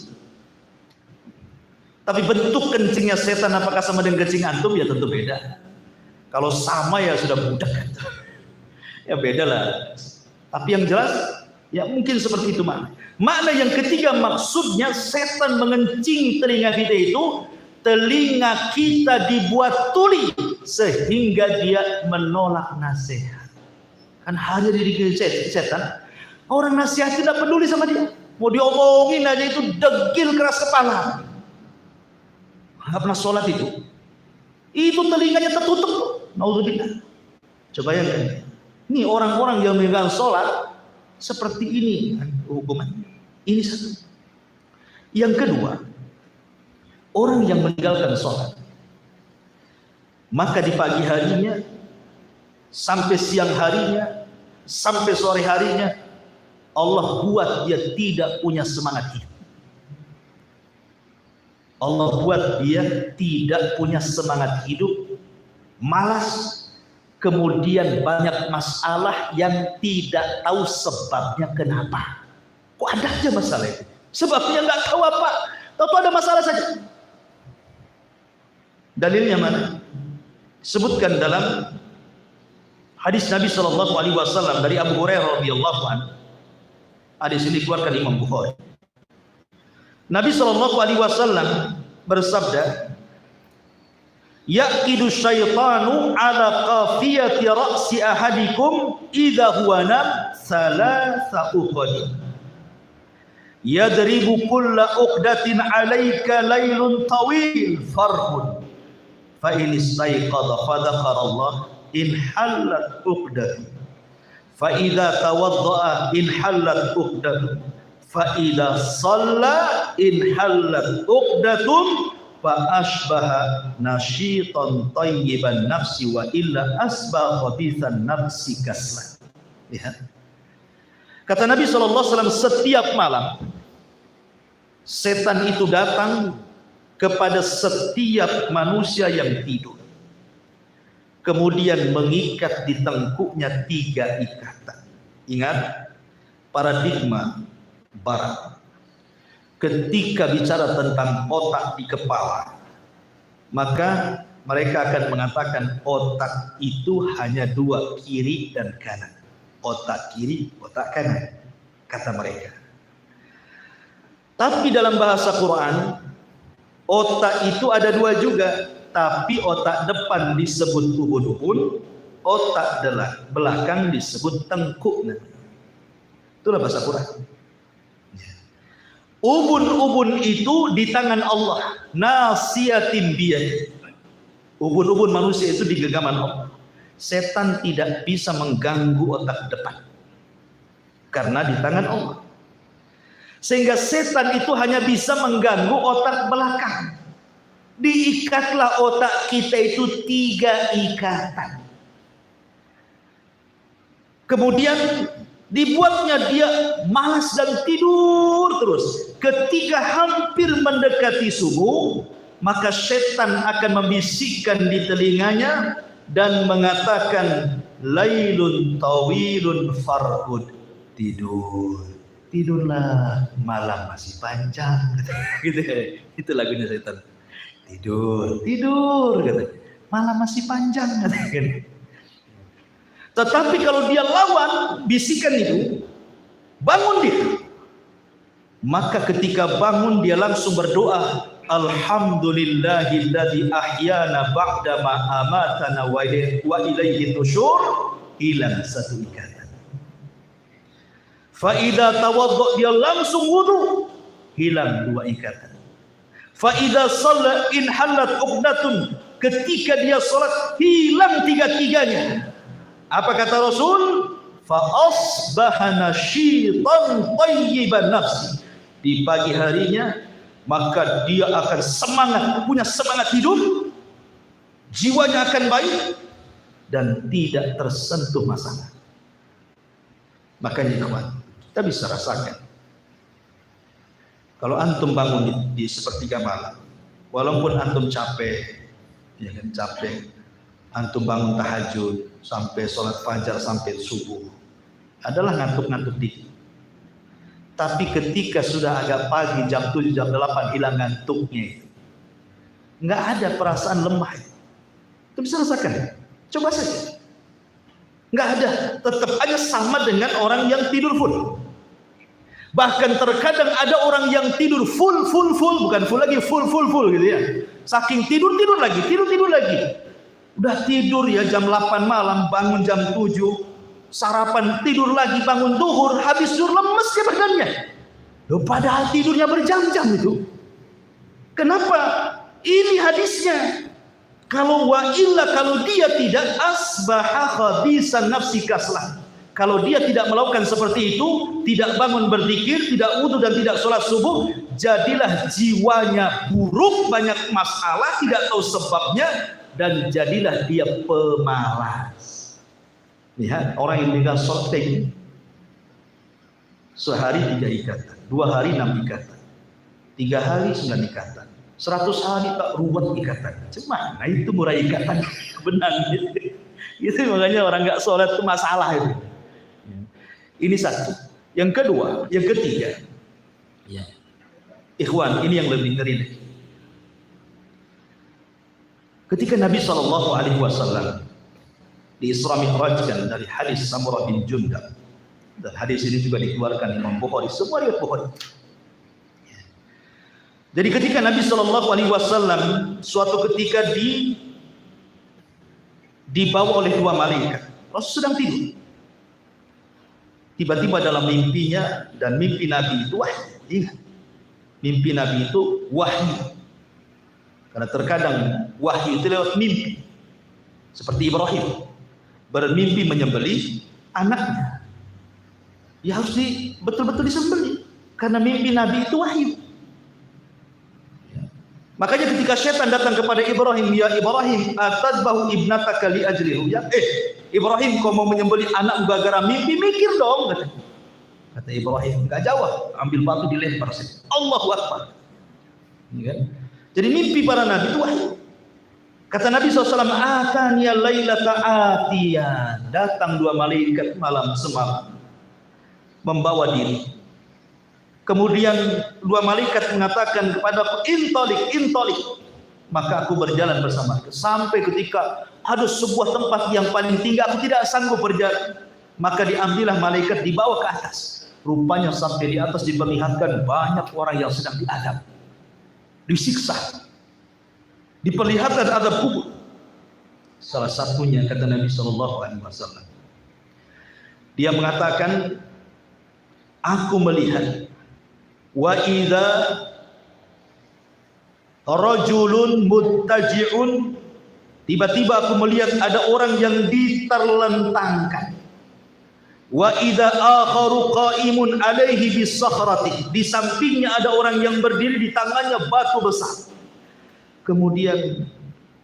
Tapi bentuk kencingnya setan apakah sama dengan kencing antum? Ya tentu beda. Kalau sama ya sudah budak. Ya beda lah. Tapi yang jelas ya mungkin seperti itu makna. Makna yang ketiga, maksudnya setan mengencingi telinga kita itu, telinga kita dibuat tuli sehingga dia menolak nasihat. Kan hanya diri setan, orang nasihat tidak peduli sama dia, mau diomongin aja itu degil keras kepala. Nggak pernah sholat itu telinganya tertutup. Naudzubillah. Coba bayangkan, ini orang-orang yang meninggalkan sholat seperti ini hukuman. Ini satu. Yang kedua, orang yang meninggalkan sholat, maka di pagi harinya sampai siang harinya sampai sore harinya Allah buat dia tidak punya semangat hidup. Allah buat dia tidak punya semangat hidup, malas, kemudian banyak masalah yang tidak tahu sebabnya kenapa. Kok ada aja masalah itu? Sebabnya nggak tahu apa, tahu ada masalah saja. Dalilnya mana? Sebutkan dalam hadis Nabi SAW dari Abu Hurairah radhiyallahu anhu. Hadis ini dikeluarkan Imam Bukhari. Nabi SAW bersabda, "Yaqidu syaitanu ala qafiyati ra'si ahadikum idza huwa nam thalatha uqad. Yadribu kulla uqdatin 'alaika laylun tawil farhun. Fa in istayqadha fa dzakara Allah in hallat uqdatu. Fa idza tawadda'a in hallat uqdatu. Fa idza shalla in hallat uqdatun fa asbaha nasyitan tayyiban nafsi wa illa asbaha khabithan nafsi kaslan." Lihat. Kata Nabi SAW, setiap malam setan itu datang kepada setiap manusia yang tidur, kemudian mengikat di tengkuknya 3 ikatan. Ingat paradigma barat, ketika bicara tentang otak di kepala, maka mereka akan mengatakan otak itu hanya 2, kiri dan kanan. Otak kiri, otak kanan, kata mereka. Tapi dalam bahasa Quran, otak itu ada 2 juga, tapi otak depan disebut ubun-ubun, otak belakang disebut tengkuk. Itulah bahasa Quran. Ubun-ubun itu di tangan Allah, nasiyatin biyad. Ubun-ubun manusia itu di genggaman Allah. Setan tidak bisa mengganggu otak depan karena di tangan Allah. Sehingga setan itu hanya bisa mengganggu otak belakang. Diikatlah otak kita itu 3 ikatan. Kemudian dibuatnya dia malas dan tidur terus. Ketika hampir mendekati subuh, maka setan akan membisikkan di telinganya dan mengatakan, lailun tawilun farhud, tidurlah, malam masih panjang. Gitu ya. Itu lagunya setan. Tidur gitu. Malam masih panjang gitu. Tetapi kalau dia lawan bisikan itu, bangun dia. Maka ketika bangun dia langsung berdoa, alhamdulillahilladzi ahyana ba'dama amatana wa ilaihi nusyur. Hilang 1 ikatan. Fa idza tawadda, dia langsung wudu, hilang 2 ikatan. Fa idza shalla in halat uqdatun, ketika dia salat hilang 3-tiganya. Apa kata Rasul? Fa asbaha nasyitan thayyiban nafsi. Di pagi harinya maka dia akan semangat, punya semangat hidup, jiwanya akan baik dan tidak tersentuh masalah. Makanya kawan, kita bisa rasakan kalau antum bangun di sepertiga malam, walaupun antum capek, ya kan, capek, antum bangun tahajud sampai sholat fajar sampai subuh, adalah ngantuk-ngantuk dikit. Tapi ketika sudah agak pagi, jam 7, jam 8, hilang ngantuknya itu. Nggak ada perasaan lemah. Itu bisa rasakan. Coba saja. Nggak ada. Tetap aja sama dengan orang yang tidur full. Bahkan terkadang ada orang yang tidur full. Bukan full lagi, full gitu ya. Saking tidur lagi. Udah tidur ya jam 8 malam, bangun jam 7. Sarapan, tidur lagi, bangun duhur, habis duhur lemes ya badannya. Loh, padahal tidurnya berjam-jam itu. Kenapa? Ini hadisnya. Kalau dia tidak asbaha khabisan nafsi kaslah. Kalau dia tidak melakukan seperti itu, tidak bangun berzikir, tidak wudu dan tidak sholat subuh, jadilah jiwanya buruk, banyak masalah, tidak tahu sebabnya, dan jadilah dia pemalas. Lihat orang yang meninggal shorting, sehari 3 ikatan, 2 hari 6 ikatan, 3 hari 9 ikatan, 100 hari tak ruwet ikatan. Cuma, nah itu murah ikatan, benar gitu. Itu makanya orang nggak sholat itu masalah itu. Ini satu. Yang kedua, yang ketiga, ya, ikhwan, ini yang lebih ngeri. Ketika Nabi SAW di Isra Mi'rajkan dari hadis Samurah bin Jundab, dan hadis ini juga dikeluarkan Imam Bukhari, semua riwayat Bukhari. Jadi ketika Nabi SAW suatu ketika dibawa oleh 2 malaikat, Rasul sedang tidur. Tiba-tiba dalam mimpinya, dan mimpi Nabi itu wahyu. Ingat, mimpi Nabi itu wahyu. Karena terkadang wahyu itu lewat mimpi. Seperti Ibrahim bermimpi menyembelih anaknya, ya harus betul-betul disembelih karena mimpi Nabi itu wahyu. Makanya ketika setan datang kepada Ibrahim, ya Ibrahim, atadbahu ibnataka li ajli ru'ya. Ibrahim, kau mau menyembelih anak gara-gara mimpi? Mikir dong, kata Ibrahim. Enggak jawab, ambil batu dilempar. Allahu Akbar. Jadi mimpi para nabi itu wahyu. Kata Nabi SAW, ataniya lailata atiyan, datang 2 malaikat malam semalam membawa diri. Kemudian 2 malaikat mengatakan kepadaku, intolik, maka aku berjalan bersama. Sampai ketika ada sebuah tempat yang paling tinggi, aku tidak sanggup berjalan. Maka diambillah malaikat, dibawa ke atas. Rupanya sampai di atas diperlihatkan banyak orang yang sedang diadab, disiksa, diperlihatkan azab kubur. Salah satunya kata Nabi SAW, dia mengatakan, aku melihat wa idza rajulun muttaji'un tiba-tiba aku melihat ada orang yang diterlentangkan. Wa idza akharu qa'imun alaihi bisakhrati, di sampingnya ada orang yang berdiri, di tangannya batu besar. Kemudian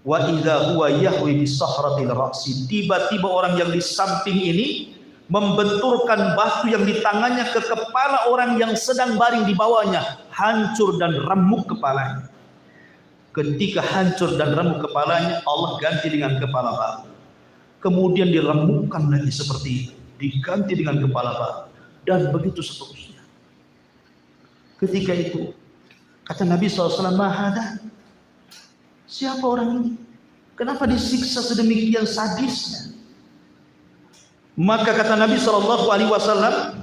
wa idza huwa yahwi bisakhratil ra'si, tiba-tiba orang yang di samping ini membenturkan batu yang di tangannya ke kepala orang yang sedang baring di bawahnya, hancur dan remuk kepalanya. Ketika hancur dan remuk kepalanya, Allah ganti dengan kepala baru. Kemudian diremukkan lagi seperti itu, diganti dengan kepala baru, dan begitu seterusnya. Ketika itu kata Nabi SAW, "Mahada, siapa orang ini? Kenapa disiksa sedemikian sadisnya?" Maka kata Nabi SAW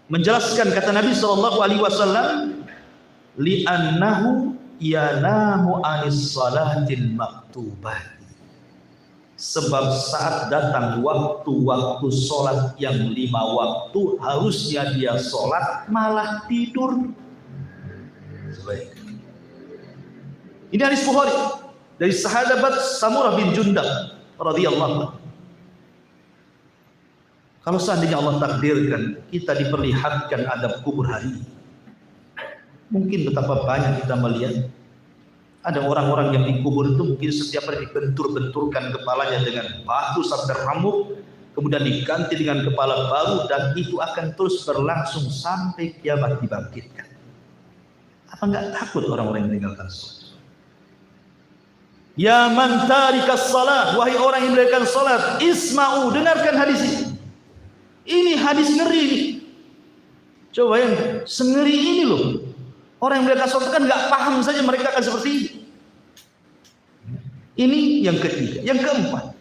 menjelaskan, kata Nabi SAW, "Li'annahu yanamu anis salatil maktubah." Sebab saat datang waktu-waktu sholat yang 5 waktu, harusnya dia sholat malah tidur. Baik. Ini hadis Bukhari dari sahabat Samurah bin Jundab radhiyallahu anhu. Kalau seandainya Allah takdirkan kita diperlihatkan adab kubur hari ini, mungkin betapa banyak kita melihat ada orang-orang yang dikubur itu mungkin setiap hari dibentur-benturkan kepalanya dengan batu sampai remuk, kemudian diganti dengan kepala baru, dan itu akan terus berlangsung sampai kiamat dibangkitkan. Apa enggak takut orang-orang yang meninggalkan salat? Ya man tarikas salat, wahai orang yang meninggalkan salat, isma'u, dengarkan hadis ini. Ini hadis ngeri ini. Coba yang sengeri ini loh. Orang yang meninggalkan salat kan nggak paham saja mereka akan seperti ini. Ini yang ketiga. Yang keempat,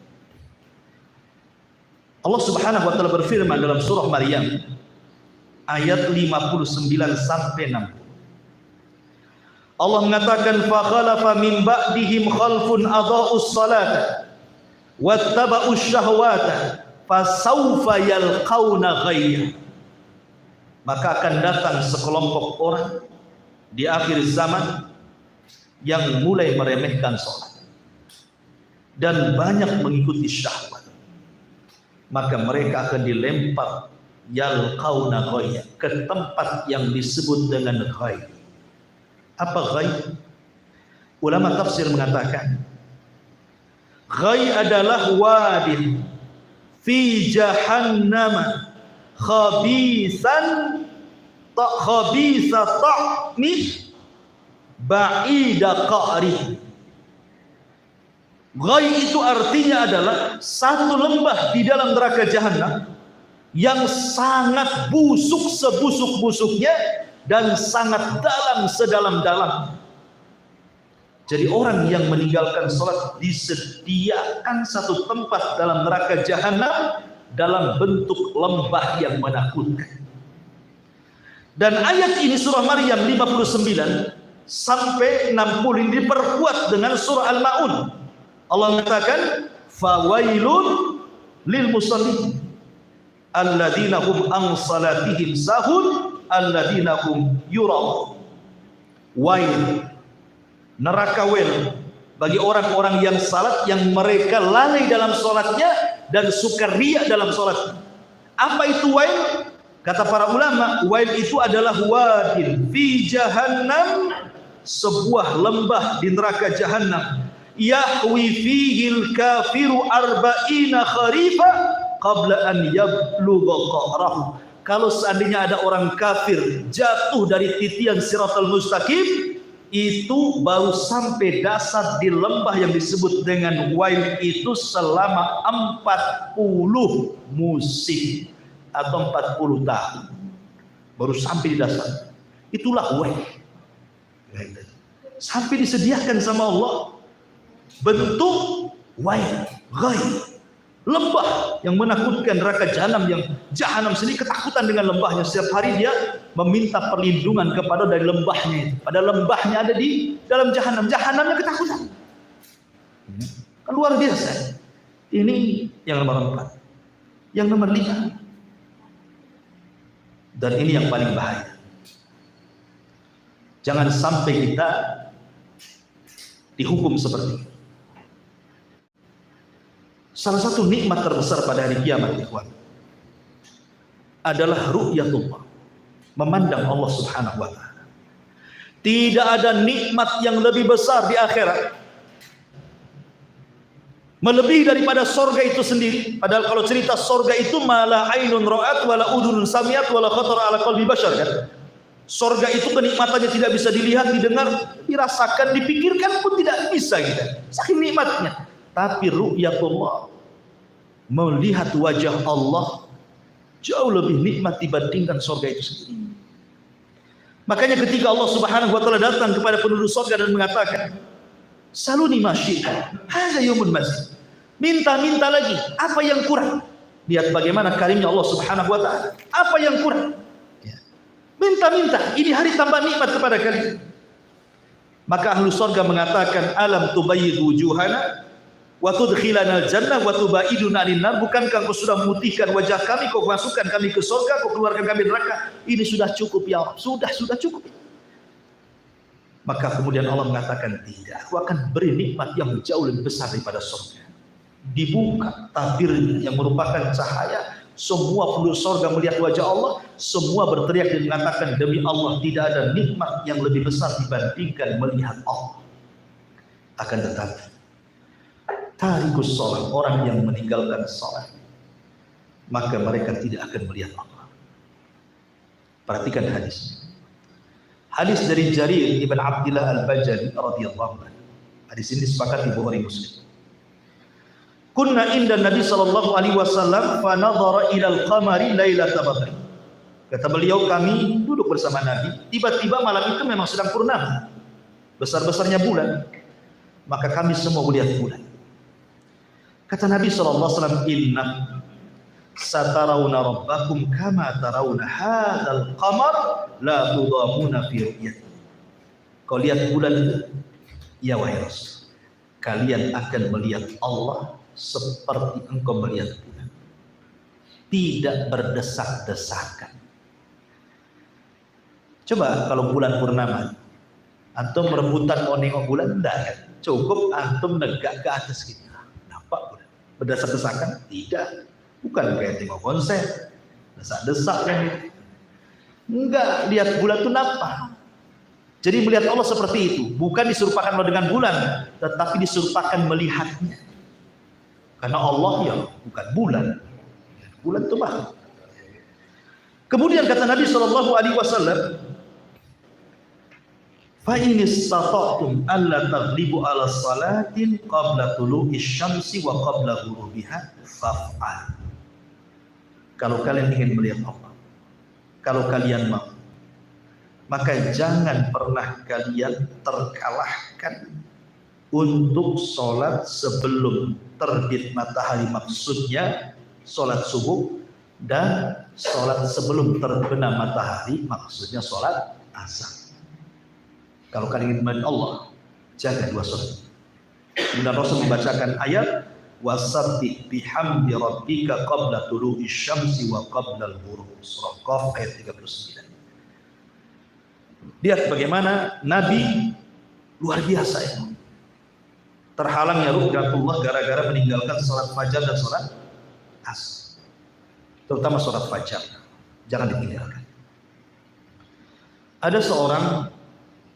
Allah Subhanahu wa taala berfirman dalam surah Maryam ayat 59 sampai 60. Allah mengatakan, fa khalafa min ba'dihim khalfun adha'us salata wattaba'us syahwata fasawfa yalqauna ghayya. Maka akan datang sekelompok orang di akhir zaman yang mulai meremehkan sholat dan banyak mengikuti syahwat, maka mereka akan dilempar yalqauna ghayya, ke tempat yang disebut dengan ghayya. Apa ghayya? Ulama tafsir mengatakan ghayya adalah wadin fi jahannam khabisan khabisa ta'mih ba'ida qa'rih. Ghayy itu artinya adalah satu lembah di dalam neraka jahanam yang sangat busuk sebusuk-busuknya dan sangat dalam sedalam-dalam. Jadi orang yang meninggalkan sholat disediakan satu tempat dalam neraka jahanam dalam bentuk lembah yang menakutkan. Dan ayat ini surah Maryam 59 sampai 60 ini diperkuat dengan surah Al-Ma'un. Allah mengatakan fawailun lil musallin alladzina hum an salatihim sahun alladzina hum yurau. Wail, neraka wail bagi orang-orang yang salat yang mereka lalai dalam salatnya dan suka riya dalam salat. Apa itu wail? Kata para ulama, wail itu adalah wadin fi jahannam, sebuah lembah di neraka jahanam, yahwi fihil kafiru arba'ina kharifa qabla an yablugha qa'rahu. Kalau seandainya ada orang kafir jatuh dari titian siratal mustaqim, itu baru sampai dasar di lembah yang disebut dengan wail itu selama 40 musim atau 40 tahun baru sampai di dasar. Itulah wail. Sampai disediakan sama Allah bentuk wail, ghayy, lembah yang menakutkan, neraka jahanam yang jahanam sendiri ketakutan dengan lembahnya. Setiap hari dia meminta perlindungan kepada dari lembahnya itu. Padahal lembahnya ada di dalam jahanam, jahanamnya ketakutan. Kan luar biasa. Ini yang nomor 4. Yang nomor 5, dan ini yang paling bahaya, jangan sampai kita dihukum seperti ini. Salah satu nikmat terbesar pada hari kiamat, ikhwan, adalah ru'yatullah, memandang Allah Subhanahu wa taala. Tidak ada nikmat yang lebih besar di akhirat, melebihi daripada sorga itu sendiri. Padahal kalau cerita sorga itu malah ainun ra'at wala udhunun samiat wala khatara ala qalbi bashar, kan? Sorga itu kenikmatannya tidak bisa dilihat, didengar, dirasakan, dipikirkan pun tidak bisa kita. Saking nikmatnya. Tapi ru'yatullah, melihat wajah Allah, jauh lebih nikmat dibandingkan sorga itu sendiri. Makanya ketika Allah Subhanahu wa taala datang kepada penduduk sorga dan mengatakan, saluni ma syi'ta, hadza yaumun masjid. Minta-minta lagi, apa yang kurang? Lihat bagaimana karimnya Allah Subhanahu wa taala. Apa yang kurang? Minta-minta, ini hari tambah nikmat kepada kalian. Maka ahlu sorga mengatakan, alam tubayyid wujuhana wa tudkhilana al-jannah wa tubaiduna 'anil nar. Bukankah kau sudah memutihkan wajah kami, kau masukkan kami ke surga, kau keluarkan kami dari neraka? Ini sudah cukup ya Allah. Sudah cukup. Maka kemudian Allah mengatakan, tidak, aku akan beri nikmat yang jauh lebih besar daripada surga. Dibuka tabirnya yang merupakan cahaya. Semua penduduk surga melihat wajah Allah, semua berteriak dan mengatakan, demi Allah tidak ada nikmat yang lebih besar dibandingkan melihat Allah. Akan tetapi tarikus sholat, orang yang meninggalkan sholat, maka mereka tidak akan melihat Allah. Perhatikan hadis. Hadis dari Jarir ibn Abdillah al-Bajali radhiyallahu anhu. Hadis ini disepakati Bukhari Muslim. Kunna inda Nabi sallallahu alaihi wasallam fa nadhara ila al-qamari lailata badr. Kata beliau, kami duduk bersama Nabi, tiba-tiba malam itu memang sedang purnama, besar-besarnya bulan, maka kami semua melihat bulan. Kata Nabi sallallahu alaihi wasallam, inna satarawna rabbakum kama tarawna hadzal qamar la tudamuna fi ru'yati. Kau lihat bulan itu, ya wahai Rasul, kalian akan melihat Allah seperti engkau melihat bulan, tidak berdesak-desakan. Coba kalau bulan purnama, antum rebutan mau nengok bulan, enggak kan? Cukup antum negak ke atas kita, nampak bulan. Berdesak-desakan? Tidak. Bukan kayak tengok konser, desak-desak kan gitu. Enggak, lihat bulan itu nampak. Jadi melihat Allah seperti itu, bukan diserupakan Allah dengan bulan, tetapi diserupakan melihatnya. Karena Allah ya bukan bulan. Bulan itu makhluk. Kemudian kata Nabi sallallahu alaihi wasallam, fa in istata'tum alla taghlibu ala salatin qabla tulu'i syamsi wa qabla ghurubiha faf'al. Kalau kalian ingin melihat Allah, kalau kalian mau, maka jangan pernah kalian terkalahkan untuk sholat sebelum terbit matahari, maksudnya sholat subuh, dan sholat sebelum terbenam matahari, maksudnya sholat asar. Kalau kalian ingin melihat Allah, jaga dua sholat. Kemudian Rasul membacakan ayat wasabbih bihamdi rabbika qabla tulu'i syamsi wa qabla al-ghurub, surah Qaf ayat 39. Lihat bagaimana Nabi luar biasa ya. Terhalangnya ru'yatullah gara-gara meninggalkan sholat fajar dan sholat asar. Terutama sholat fajar, jangan ditinggalkan. Ada seorang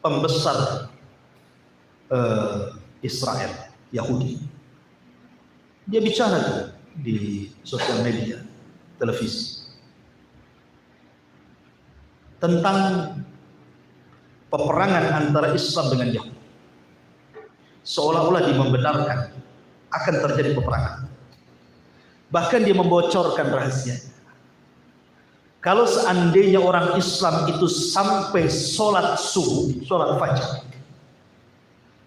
pembesar Israel, Yahudi. Dia bicara tuh di sosial media, televisi, tentang peperangan antara Islam dengan Yahudi. Seolah-olah dia membenarkan akan terjadi peperangan. Bahkan dia membocorkan rahasianya. Kalau seandainya orang Islam itu sampai sholat subuh, sholat fajar,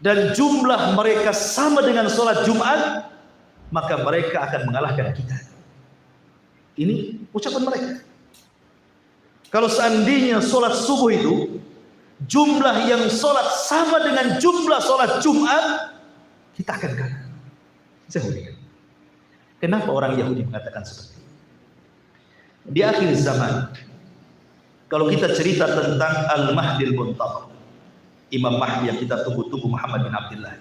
dan jumlah mereka sama dengan sholat Jumat, maka mereka akan mengalahkan kita. Ini ucapan mereka. Kalau seandainya sholat subuh itu jumlah yang sholat sama dengan jumlah sholat Jumat, kita akan kalah. Kenapa orang Yahudi mengatakan seperti itu? Di akhir zaman, kalau kita cerita tentang Al-Mahdil Muntadhar, Imam Mahdi yang kita tunggu-tunggu, Muhammad bin Abdullah,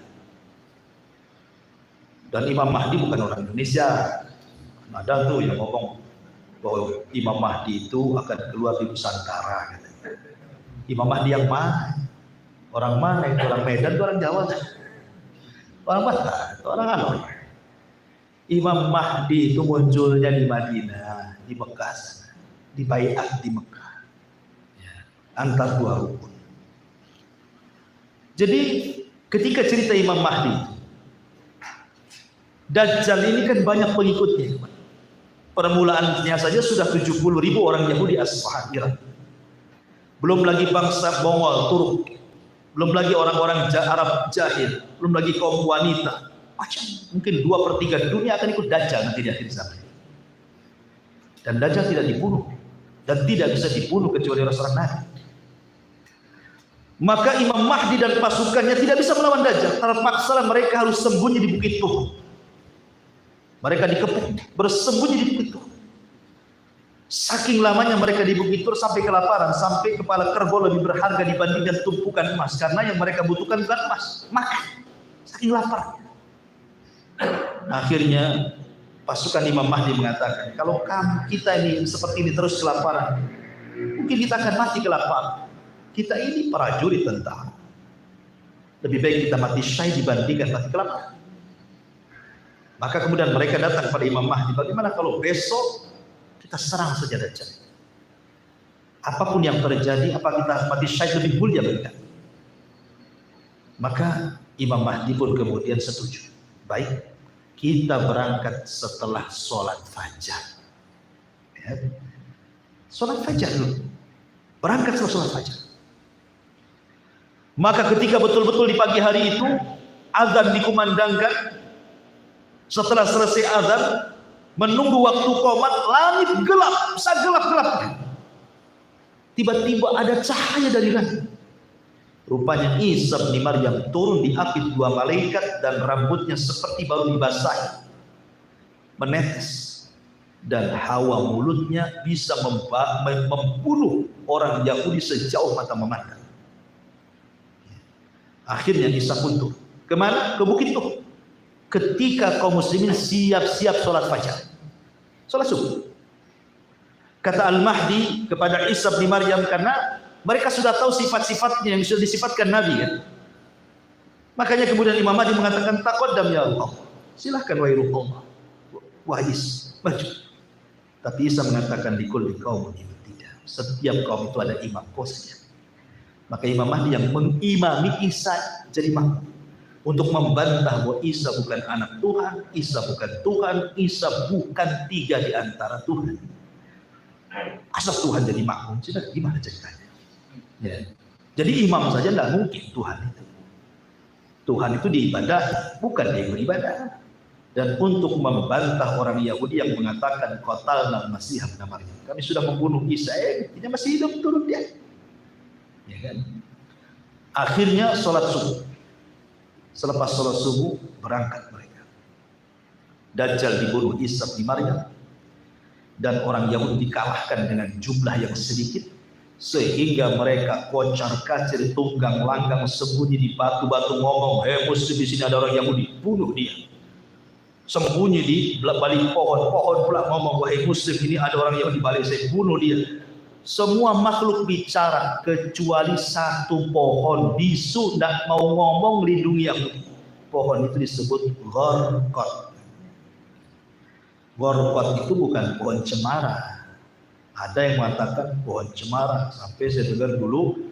Dan Imam Mahdi bukan orang Indonesia. Ada tuh yang ngomong bahwa Imam Mahdi itu akan keluar di Nusantara. Imam Mahdi yang mana? Orang mana itu? Orang Medan itu orang Jawa? Orang Batak? Orang Hanoi? Imam Mahdi itu munculnya di Madinah, di Mekah, di Baiat di Mekah, antar dua rukun. Jadi ketika cerita Imam Mahdi, Dajjal ini kan banyak pengikutnya. Permulaannya saja sudah 70.000 orang Yahudi Asfahan Iran. Belum lagi bangsa Mongol, Turk, belum lagi orang-orang Arab jahil, belum lagi kaum wanita. Macam mungkin 2/3 dunia akan ikut Dajjal nanti di akhir zaman. Dan Dajjal tidak dibunuh dan tidak bisa dibunuh kecuali Rasulullah Nabi. Maka Imam Mahdi dan pasukannya tidak bisa melawan Dajjal. Terpaksa mereka harus sembunyi di Bukit Tur. Mereka dikepung, bersembunyi di Bukit Tur. Saking lamanya mereka di Bukit Tur sampai kelaparan, sampai kepala kerbau lebih berharga dibandingkan tumpukan emas. Karena yang mereka butuhkan bukan emas, makan. Saking lapar. Akhirnya pasukan Imam Mahdi mengatakan, kalau kita ini seperti ini terus kelaparan, mungkin kita akan mati kelaparan. Kita ini prajurit tentara. Lebih baik kita mati syahid dibandingkan mati kelaparan. Maka kemudian mereka datang pada Imam Mahdi, bagaimana kalau besok kita serang saja Dajjal? Apapun yang terjadi, apa kita mati syahid lebih mulia bagi kita? Maka Imam Mahdi pun kemudian setuju. Baik, kita berangkat setelah sholat fajar. Ya. Sholat fajar dulu. Berangkat setelah sholat fajar. Maka ketika betul-betul di pagi hari itu, azan dikumandangkan. Setelah selesai azan, menunggu waktu qomat, langit gelap, segelap-gelapnya. Tiba-tiba ada cahaya dari langit. Rupanya Isa bin Maryam turun diapit 2 malaikat dan rambutnya seperti baru dibasahi, menetes, dan hawa mulutnya bisa membunuh orang Yahudi sejauh mata memandang. Akhirnya Isa pun turun. Kemana? Ke Bukit Tur. Ketika kaum muslimin siap-siap sholat fajar, sholat subuh. Kata Al-Mahdi kepada Isa bin Maryam, karena mereka sudah tahu sifat-sifatnya yang sudah disifatkan Nabi kan. Makanya kemudian Imam Mahdi mengatakan, taqaddam ya Allah, silahkan wahai Ruhullah, wahai Isa, maju. Tapi Isa mengatakan, di kulli qaumin, tidak, setiap kaum itu ada imam saja. Maka Imam Mahdi yang mengimami Isa jadi imam, untuk membantah bahwa Isa bukan anak Tuhan, Isa bukan Tuhan, Isa bukan 3 di antara Tuhan. Asal Tuhan jadi makmum, sudah gimana ceritanya? Ya. Jadi imam saja tidak mungkin Tuhan itu. Tuhan itu diibadah, bukan dia beribadah. Dan untuk membantah orang Yahudi yang mengatakan qatalna Masih ibn Maryam, kami sudah membunuh Isa, dia masih hidup, turun dia. Ya kan? Akhirnya sholat subuh. Selepas sholat subuh berangkat mereka. Dajjal dibunuh Isa bin Maryam, dan orang Yahudi dikalahkan dengan jumlah yang sedikit, sehingga mereka kocar-kacir, tunggang langgang, sembunyi di batu-batu, ngomong, hei muslim, di sini ada orang Yahudi, bunuh dia. Sembunyi di balik pohon pula ngomong, wahai muslim, ini ada orang Yahudi, balik saya, bunuh dia. Semua makhluk bicara kecuali satu pohon bisu tidak mau ngomong lindungi Yahudi. Pohon itu disebut Gharqad. Gharqad itu bukan pohon cemara. Ada yang mengatakan pohon cemara. Sampai saya dengar dulu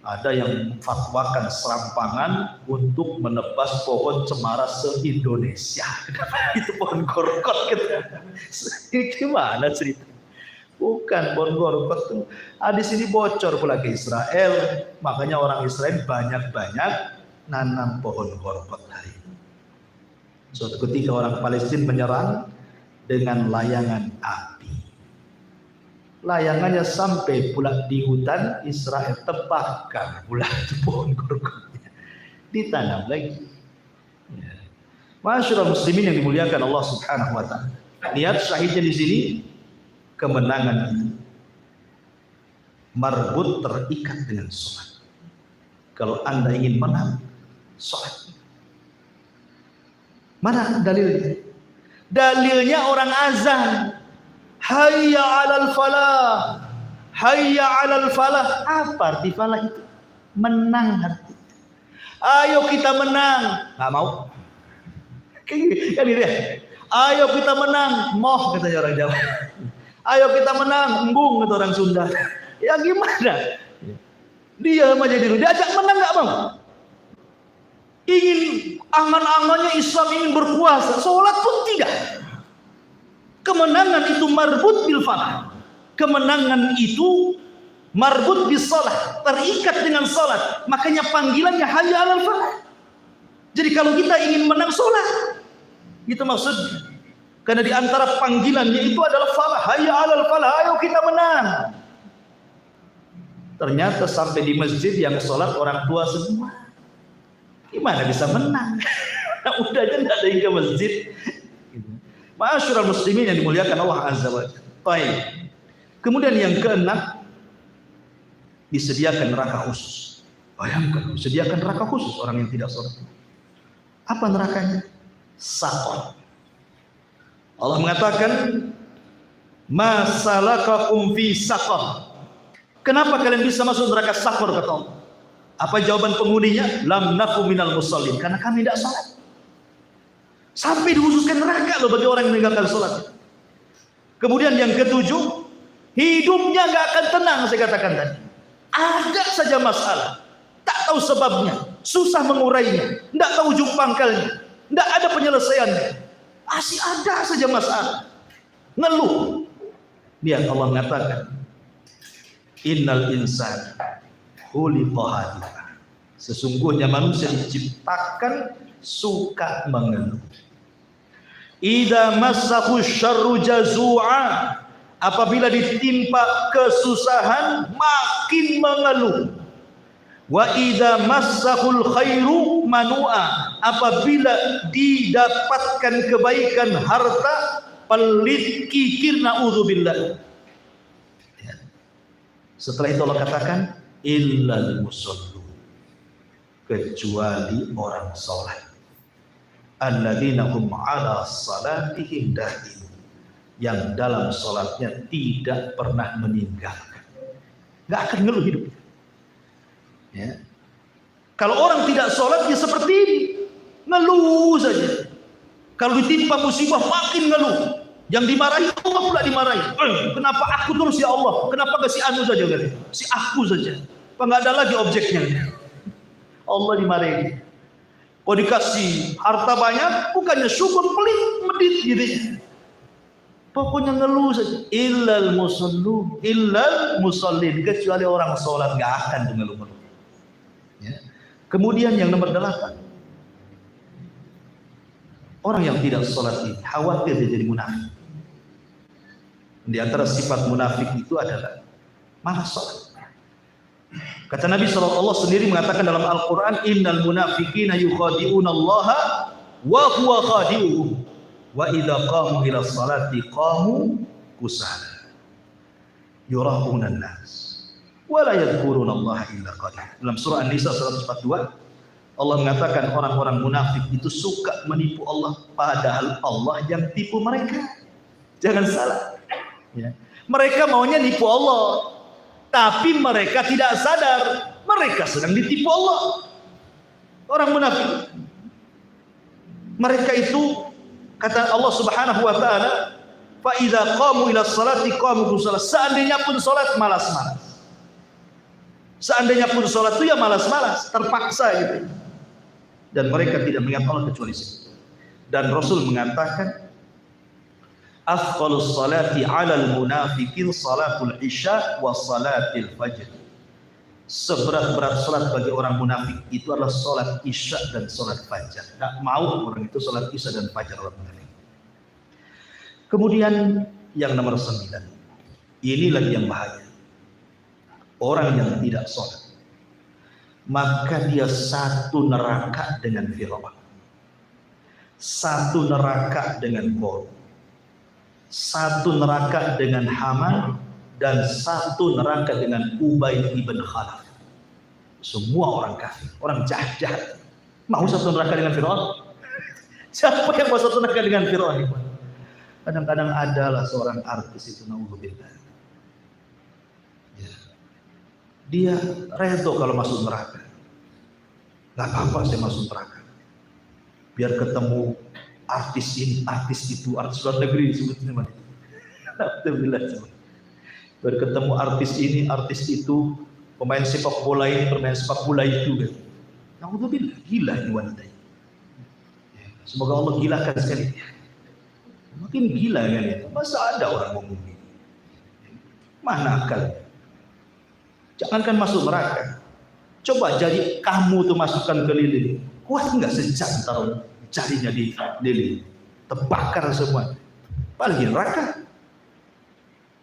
ada yang fatwakan serampangan untuk menebas pohon cemara se-Indonesia. Itu pohon Gharqad. Gimana cerita? Bukan pohon Gharqad itu. Di sini bocor pula ke Israel. Makanya orang Israel banyak-banyak nanam pohon Gharqad hari ini. Suatu ketika orang Palestina menyerang dengan layangan api. Layangannya sampai pula di hutan, Israel tebakkan pula itu pohon Gharqadnya. Ditanam lagi. Ya. Masyaallah muslimin yang dimuliakan Allah Subhanahu wa taala. Lihat syahidnya di sini. Kemenangan itu marbut, terikat dengan sholat. Kalau Anda ingin menang, sholat. Mana dalilnya? Dalilnya orang azan. Hayya 'alal falah. Hayya 'alal falah. Apa arti falah itu? Menang arti. Ayo kita menang. Nggak mau. Kan gitu ya. Ayo kita menang. Moh kata orang Jawa. Ayo kita menang. Embung kata orang Sunda. Ya gimana? Dia aja dulu. Diajak menang nggak mau. Ingin angan-angannya Islam ingin berpuasa. Sholat pun tidak. Kemenangan itu marbut bil falah. Kemenangan itu marbut bis salat, terikat dengan salat. Makanya panggilannya hayya 'alal falah. Jadi kalau kita ingin menang salat, itu maksudnya. Karena di antara panggilannya itu adalah falah, hayya 'alal falah, ayo kita menang. Ternyata sampai di masjid yang salat orang tua semua. Gimana bisa menang? Udah aja enggak ada yang ke masjid. Ma'asyiral muslimin yang dimuliakan Allah Azza wa Jalla. Baik. Kemudian yang keenam, disediakan neraka khusus. Bayangkan, disediakan neraka khusus orang yang tidak sholat. Apa nerakanya? Saqar. Allah mengatakan, "Ma salakakum fi saqar." Kenapa kalian bisa masuk neraka saqar kata Allah? Apa jawaban penghuninya? Lam nakum minal musallin. Karena kami tidak sholat. Sampai dikhususkan neraka loh bagi orang yang meninggalkan sholat. Kemudian yang ketujuh, hidupnya nggak akan tenang, saya katakan tadi. Ada saja masalah, tak tahu sebabnya, susah mengurainya, tidak tahu ujung pangkalnya, tidak ada penyelesaiannya. Masih ada saja masalah, ngeluh. Lihat Allah mengatakan, Innal insan khuliqa halu'a. Sesungguhnya manusia diciptakan suka mengeluh. Idza massahu syarru jazu'a. Apabila ditimpa kesusahan makin mengeluh. Wa idza massahul khairu manu'a. Apabila didapatkan kebaikan harta pelit kikir na'udzubillah. Setelah itu Allah katakan illal musallun, kecuali orang salat. Alladzina hum 'ala salatihim da'imun, yang dalam sholatnya tidak pernah meninggalkan. Nggak akan ngeluh hidupnya. Ya. Kalau orang tidak sholat ya seperti ini, ngeluh saja. Kalau ditimpa musibah makin ngeluh. Yang dimarahi Allah pula dimarahi. Kenapa aku terus ya Allah? Kenapa gak si anu saja? Si aku saja. Apa nggak ada lagi objeknya? Allah dimarahi. Kalau dikasih harta banyak, bukannya syukur, pelit, medit gitu. Pokoknya ngeluh saja. Illal musallin, kecuali orang sholat nggak akan ngeluh-ngeluh. Ya. Kemudian yang nomor 8, orang yang tidak sholat ini khawatir dia jadi munafik. Di antara sifat munafik itu adalah malas sholat. Kata Nabi SAW sendiri mengatakan dalam Al-Quran, Innal munafiqina yukhadi'una Allaha wa huwa khadi'uhum. Wa idza qamu ila sholati qamu kusala yura'una an-nas wa la yadhkuruna Allah illa qalila. Dalam surah An-Nisa 142 Allah mengatakan orang-orang munafik itu suka menipu Allah, padahal Allah yang tipu mereka. Jangan salah. Ya. Mereka maunya nipu Allah, tapi mereka tidak sadar mereka sedang ditipu Allah. Orang munafik, mereka itu kata Allah Subhanahu wa taala, fa idza qamu ila sholati qamu kusala. Seandainya pun salat malas-malas. Seandainya pun salat itu ya malas-malas, terpaksa gitu. Dan mereka tidak mengingat Allah kecuali situ. Dan Rasul mengatakan, afdhalus salati 'alal munafiqin salatul isya wa salatil fajr. Seberat-berat salat bagi orang munafik itu adalah salat isya dan salat fajar. Enggak mau orang itu salat isya dan fajar orang munafik. Kemudian yang nomor 9. Ini lagi yang bahaya. Orang yang tidak salat, maka dia satu neraka dengan Fir'aun, satu neraka dengan Qom, satu neraka dengan Haman, dan satu neraka dengan Ubay ibn Khalaf. Semua orang kafir, orang jahat-jahat. Mau satu neraka dengan Fir'aun? Siapa yang mau satu tenaga dengan Fir'aun? Kadang-kadang adalah seorang artis itu, naudzubillah. Ya. Dia redo kalau masuk neraka. Gak apa-apa saya masuk neraka. Biar ketemu artis ini, artis itu, artis luar negeri disebutnya namanya. Alhamdulillah. Biar ketemu artis ini, artis itu, pemain sepak bola ini, pemain sepak bola itu. Kan. Alhamdulillah, gila ini wanita. Semoga Allah gilakan sekali. Makin gila kan ya. Masa ada orang ngomong ini? Mana akal? Jangankan masuk neraka. Coba jadi kamu tuh masukkan ke lilin. Kuat nggak sejam taruh jarinya di lilin? Terbakar semua. Apalagi neraka.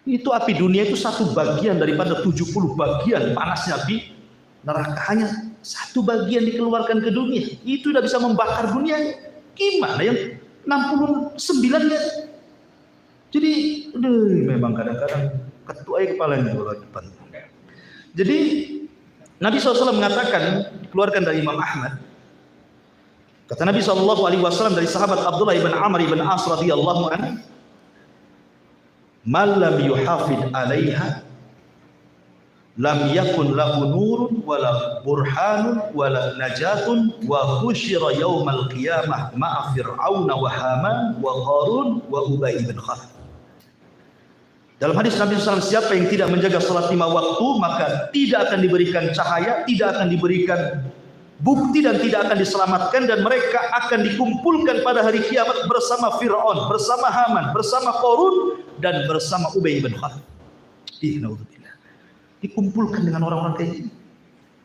Itu api dunia itu satu bagian daripada 70 bagian panasnya api neraka. Hanya satu bagian dikeluarkan ke dunia. Itu udah bisa membakar dunia. Gimana yang 69 ya? Jadi, memang kadang-kadang ketua kepalanya orang depan. Jadi Nabi SAW mengatakan, dikeluarkan dari Imam Ahmad. Kata Nabi SAW dari sahabat Abdullah ibn Amr ibn As radhiyallahu anhu, "Man lam yuhafid 'alaiha lam yakun lahu nurun wala burhanun wala najatun wa husyira yaumal qiyamah ma'a fir'auna wa haman wa qarun wa ubay bin khalaf." Dalam hadis Nabi SAW, siapa yang tidak menjaga salat 5 waktu maka tidak akan diberikan cahaya, tidak akan diberikan bukti dan tidak akan diselamatkan, dan mereka akan dikumpulkan pada hari kiamat bersama Fir'aun, bersama Haman, bersama Qarun dan bersama Ubay bin Khalaf. Naudzubillah. Dikumpulkan dengan orang-orang kayak ini.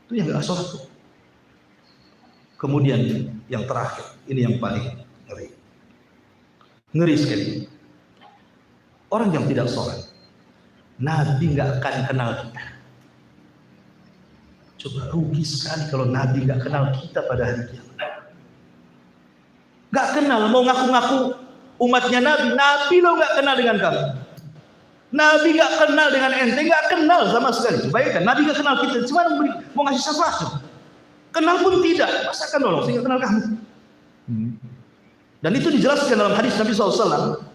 Itu yang gak sholat. Kemudian yang terakhir, ini yang paling ngeri. Ngeri sekali. Orang yang tidak sholat, Nabi gak akan kenal kita. Coba rugi sekali kalau Nabi gak kenal kita pada hari kiamat. Gak kenal, mau ngaku-ngaku umatnya Nabi. Nabi lo gak kenal dengan kamu. Nabi gak kenal dengan ente, gak kenal sama sekali. Bayangkan, Nabi gak kenal kita, cuma mau ngasih syafaat. Kenal pun tidak, masa kan nolong, saya gak kenal kamu. Dan itu dijelaskan dalam hadis Nabi SAW.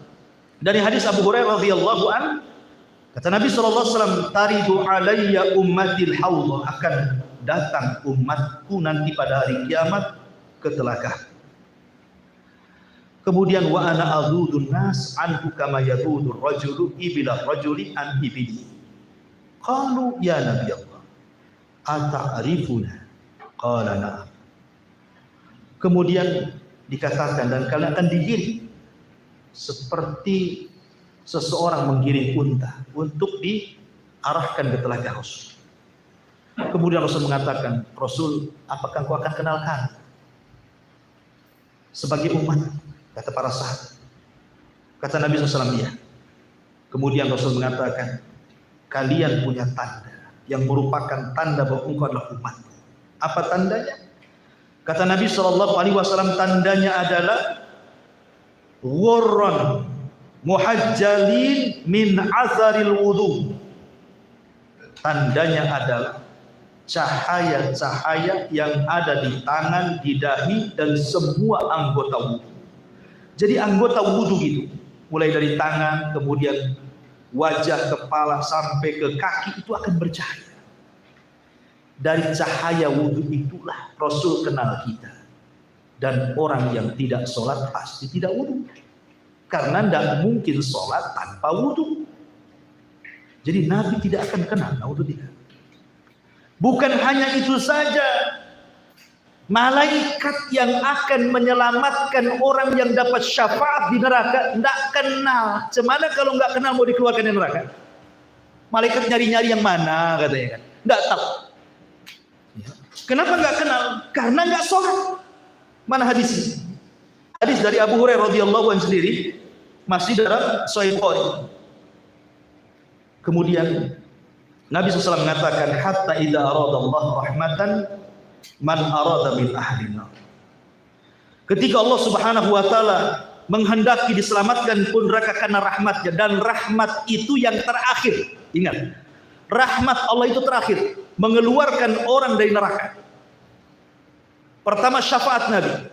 Dari hadis Abu Hurairah radhiyallahu an, kata Nabi SAW, "Taridu alayya ummatil haudha," akan datang umatku nanti pada hari kiamat ke telaga. Kemudian wa ana adudun nas anhu kama yadudur rajulu ibila rajuli an ibili. Qalu ya Nabi Allah, ata'rifuna? Qala na'am. Kemudian dikatakan, dan kalian akan digiring seperti seseorang menggiring unta untuk diarahkan ke telaga Rasul. Kemudian Rasul mengatakan, "Rasul, apakah engkau akan kenal kami sebagai umat?" Kata para sahabat. Kata Nabi SAW, "Ya." Kemudian Rasul mengatakan, "Kalian punya tanda yang merupakan tanda bahwa engkau adalah umat." Apa tandanya? Kata Nabi SAW, tandanya adalah ghurran muhajjalin min azaril wudu. Tandanya adalah cahaya-cahaya yang ada di tangan, di dahi, dan semua anggota wudu. Jadi anggota wudu gitu, mulai dari tangan, kemudian wajah, kepala, sampai ke kaki itu akan bercahaya. Dari cahaya wudu itulah Rasul kenal kita. Dan orang yang tidak sholat pasti tidak wudu, karena tidak mungkin sholat tanpa wudu. Jadi Nabi tidak akan kenal wudu tidak. Bukan hanya itu saja, malaikat yang akan menyelamatkan orang yang dapat syafaat di neraka tidak kenal. Cemana kalau nggak kenal mau dikeluarkan dari neraka? Malaikat nyari-nyari yang mana katanya kan? Nggak tahu. Kenapa nggak kenal? Karena nggak sholat. Mana hadisnya? Hadis dari Abu Hurairah radhiyallahu anhu sendiri, masih dalam Sahih Bukhari. Kemudian Nabi SAW mengatakan, "Hatta idza arada Allah rahmatan man arada min ahlina." Ketika Allah Subhanahu wa taala menghendaki diselamatkan pun neraka karena rahmatnya, dan rahmat itu yang terakhir. Ingat, rahmat Allah itu terakhir, mengeluarkan orang dari neraka. Pertama syafaat Nabi,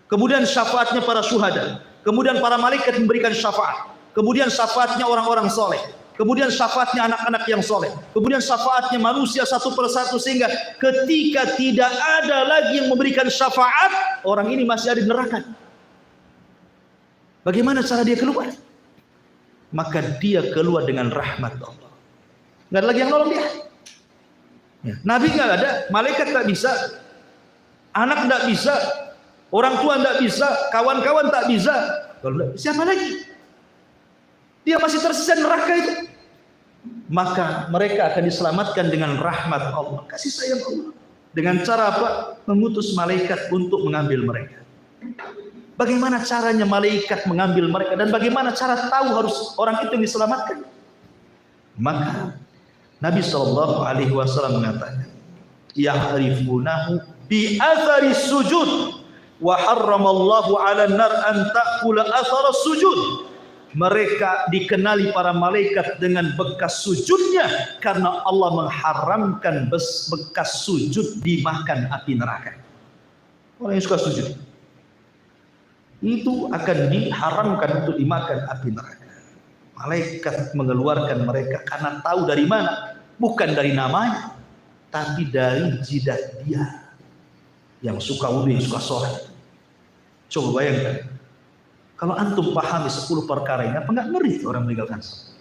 kemudian syafaatnya para syuhada, kemudian para malaikat memberikan syafaat, kemudian syafaatnya orang-orang soleh, kemudian syafaatnya anak-anak yang soleh, kemudian syafaatnya manusia satu persatu, sehingga ketika tidak ada lagi yang memberikan syafaat, orang ini masih ada di neraka. Bagaimana cara dia keluar? Maka dia keluar dengan rahmat Allah. Nggak ada lagi yang nolong dia. Ya. Nabi nggak ada, malaikat nggak bisa, anak nggak bisa, orang tua nggak bisa, kawan-kawan tak bisa. Kalau siapa lagi? Dia masih tersisa neraka itu. Maka mereka akan diselamatkan dengan rahmat Allah, kasih sayang Allah. Dengan cara apa? Mengutus malaikat untuk mengambil mereka. Bagaimana caranya malaikat mengambil mereka, dan bagaimana cara tahu harus orang itu yang diselamatkan? Maka Nabi SAW mengatakan, ya'rifunahu bi athari sujud wa harramallahu 'alan nar an ta'kula athara sujud. Mereka dikenali para malaikat dengan bekas sujudnya, karena Allah mengharamkan bekas sujud dimakan api neraka. Orang yang suka sujud itu akan diharamkan untuk dimakan api neraka. Malaikat mengeluarkan mereka karena tahu dari mana, bukan dari namanya, tapi dari jidat dia yang suka wudu, yang suka sholat. Coba bayangkan, kalau antum pahami 10 perkara ini, apa nggak ngeri orang meninggalkan sholat?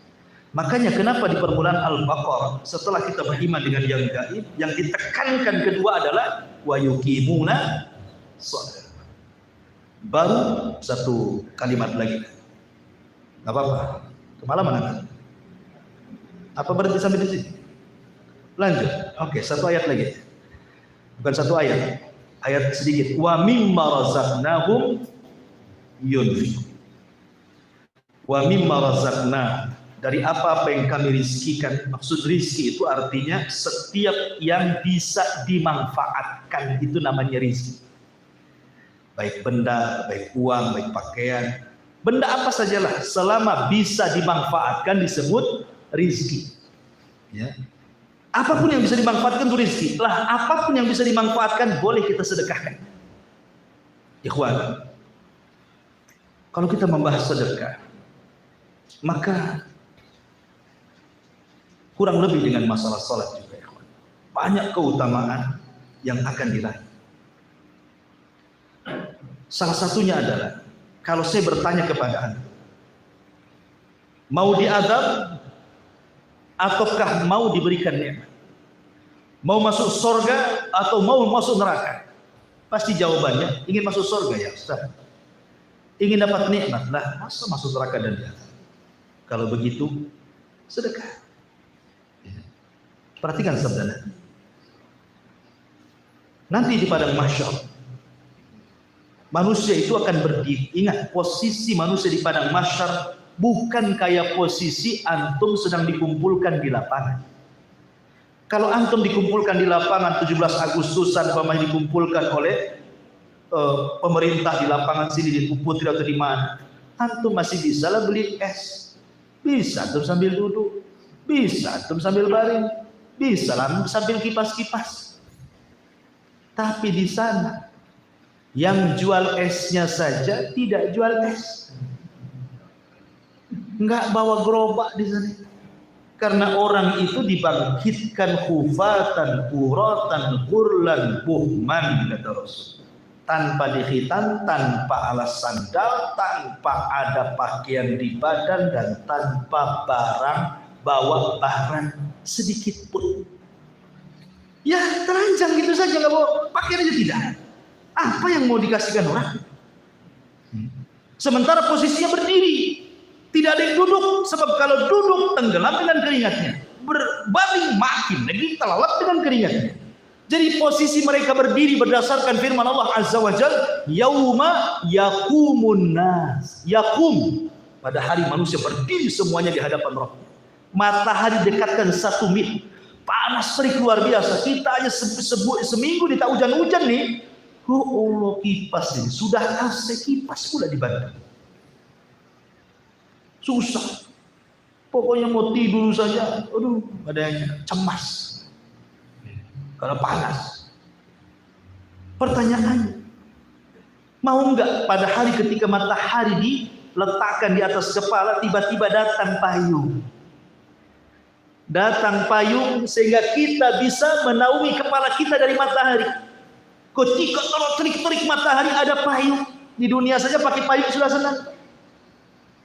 Makanya kenapa di permulaan Al-Baqarah, setelah kita beriman dengan yang gaib, yang ditekankan kedua adalah wa yuqimuna shalah. Baru satu kalimat lagi. Gak apa-apa, kemalaman nanti. Apa berarti sampai di sini? Lanjut. Oke, satu ayat lagi. Bukan satu ayat, ayat sedikit. Wa mimma razaqnahum yunfiqun. Wa mimma razaqna, dari apa yang kami rizkikan. Maksud rizki itu artinya setiap yang bisa dimanfaatkan, itu namanya rizki. Baik benda, baik uang, baik pakaian, benda apa sajalah, selama bisa dimanfaatkan disebut rizki. Ya. Apapun yang bisa dimanfaatkan itu rizki. Lah, apapun yang bisa dimanfaatkan boleh kita sedekahkan. Ikhwan, kalau kita membahas sedekah, maka kurang lebih dengan masalah salat juga, ikhwan. Banyak keutamaan yang akan diraih. Salah satunya adalah, kalau saya bertanya kepada Anda, mau diazab ataukah mau diberikan nikmat? Mau masuk surga atau mau masuk neraka? Pasti jawabannya ingin masuk surga, ya Ustaz. Ingin dapat nikmat, lah masa masuk neraka dan diazab? Kalau begitu, sedekah. Perhatikan sabda Nabi. Nanti di padang mahsyar, manusia itu akan berdiri. Ingat, posisi manusia di padang mahsyar bukan kayak posisi antum sedang dikumpulkan di lapangan. Kalau antum dikumpulkan di lapangan 17 Agustusan, umpamanya dikumpulkan oleh pemerintah di lapangan sini di Putri atau di mana, antum masih bisa lah beli es, bisa antum sambil duduk, bisa antum sambil baring, bisa lah sambil kipas-kipas. Tapi di sana yang jual esnya saja tidak jual es, nggak bawa gerobak di sana, karena orang itu dibangkitkan hufatan, uratan, hurlan, buhman, kata Rasul, tanpa dikhitan, tanpa alas sandal, tanpa ada pakaian di badan, dan tanpa bawa barang sedikit pun. Ya telanjang gitu saja, nggak bawa pakaian aja, tidak. Apa yang mau dikasihkan orang? Sementara posisinya berdiri, tidak ada yang duduk, sebab kalau duduk tenggelam dengan keringatnya, berbaring makin lagi telalap dengan keringatnya. Jadi posisi mereka berdiri berdasarkan firman Allah Azza wa Jalla, yauma yaqumun nas, yaqum, pada hari manusia berdiri semuanya di hadapan Rabb. Matahari dekatkan 1 mil, panas terik luar biasa. Kita aja seminggu di tak hujan-hujan nih. Oh Allah, kipas ini sudah AC kipas pula di Bandung. Susah. Pokoknya mau tidur saja, aduh, badannya cemas karena panas. Pertanyaannya, Mau enggak pada hari ketika matahari diletakkan di atas kepala, tiba-tiba datang payung. Datang payung sehingga kita bisa menaungi kepala kita dari matahari. Ketika kalau terik-terik matahari ada payung. Di dunia saja pakai payung sudah senang.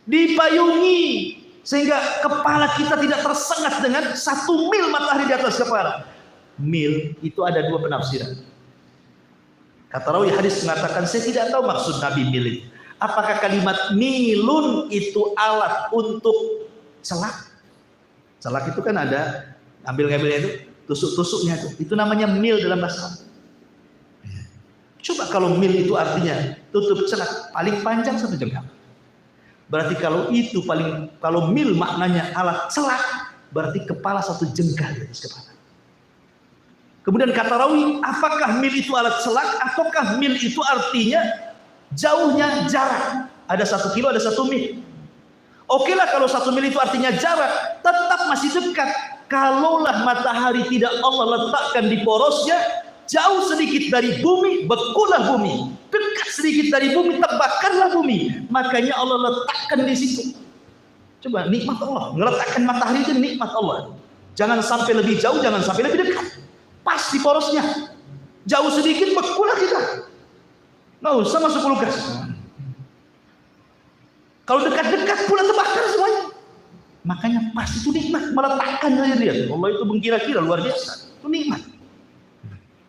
Dipayungi sehingga kepala kita tidak tersengat dengan 1 mil matahari di atas kepala. Mil itu ada 2 penafsiran. Kata rawi hadis mengatakan, saya tidak tahu maksud Nabi mil itu. Apakah kalimat milun itu alat untuk celak? Celak itu kan ada ngambil-ngambilnya itu, tusuk-tusuknya itu namanya mil dalam bahasa. Coba kalau mil itu artinya tutup celak, paling panjang 1 jengkal. Berarti kalau mil maknanya alat celak, berarti kepala 1 jengkal di atas kepala. Kemudian kata rawi, apakah mil itu alat celak ataukah mil itu artinya jauhnya jarak? Ada 1 kilo, ada 1 mil. Oke lah kalau 1 mil itu artinya jarak, tetap masih dekat. Kalaulah matahari tidak Allah letakkan di porosnya, jauh sedikit dari bumi, bekulah bumi. Dekat sedikit dari bumi, terbakarlah bumi. Makanya Allah letakkan di situ. Coba nikmat Allah, meletakkan matahari itu nikmat Allah. Jangan sampai lebih jauh, jangan sampai lebih dekat. Pas di porosnya, jauh sedikit bekulah kita. Nggak usah masuk kulkas. Kalau dekat-dekat pula terbakar semuanya. Makanya pas itu nikmat, meletakkan saja dia. Allah itu mengkira-kira luar biasa. Itu nikmat.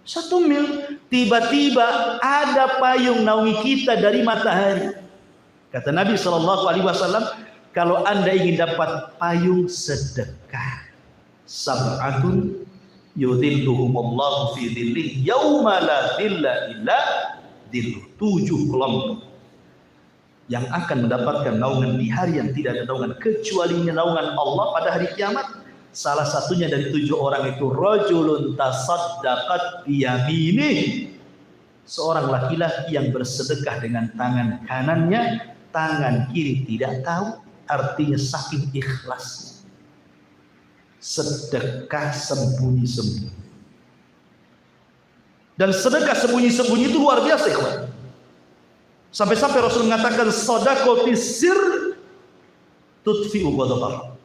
1 mil, tiba-tiba ada payung naungi kita dari matahari. Kata Nabi SAW, kalau Anda ingin dapat payung sedekah, sab'atun yudhilluhumullahu fi dhillih yauma la dhilla illa dhilluh. 7 kelompok yang akan mendapatkan naungan di hari yang tidak ada naungan kecuali naungan Allah pada hari kiamat. Salah satunya dari 7 orang itu rajulun tasaddaqat biyaminih, seorang laki-laki yang bersedekah dengan tangan kanannya, tangan kiri tidak tahu, artinya saking ikhlasnya. Sedekah sembunyi-sembunyi. Dan sedekah sembunyi-sembunyi itu luar biasa, ikhwan. Sampai-sampai Rasul mengatakan sedekah sir tudfi'u ghadab.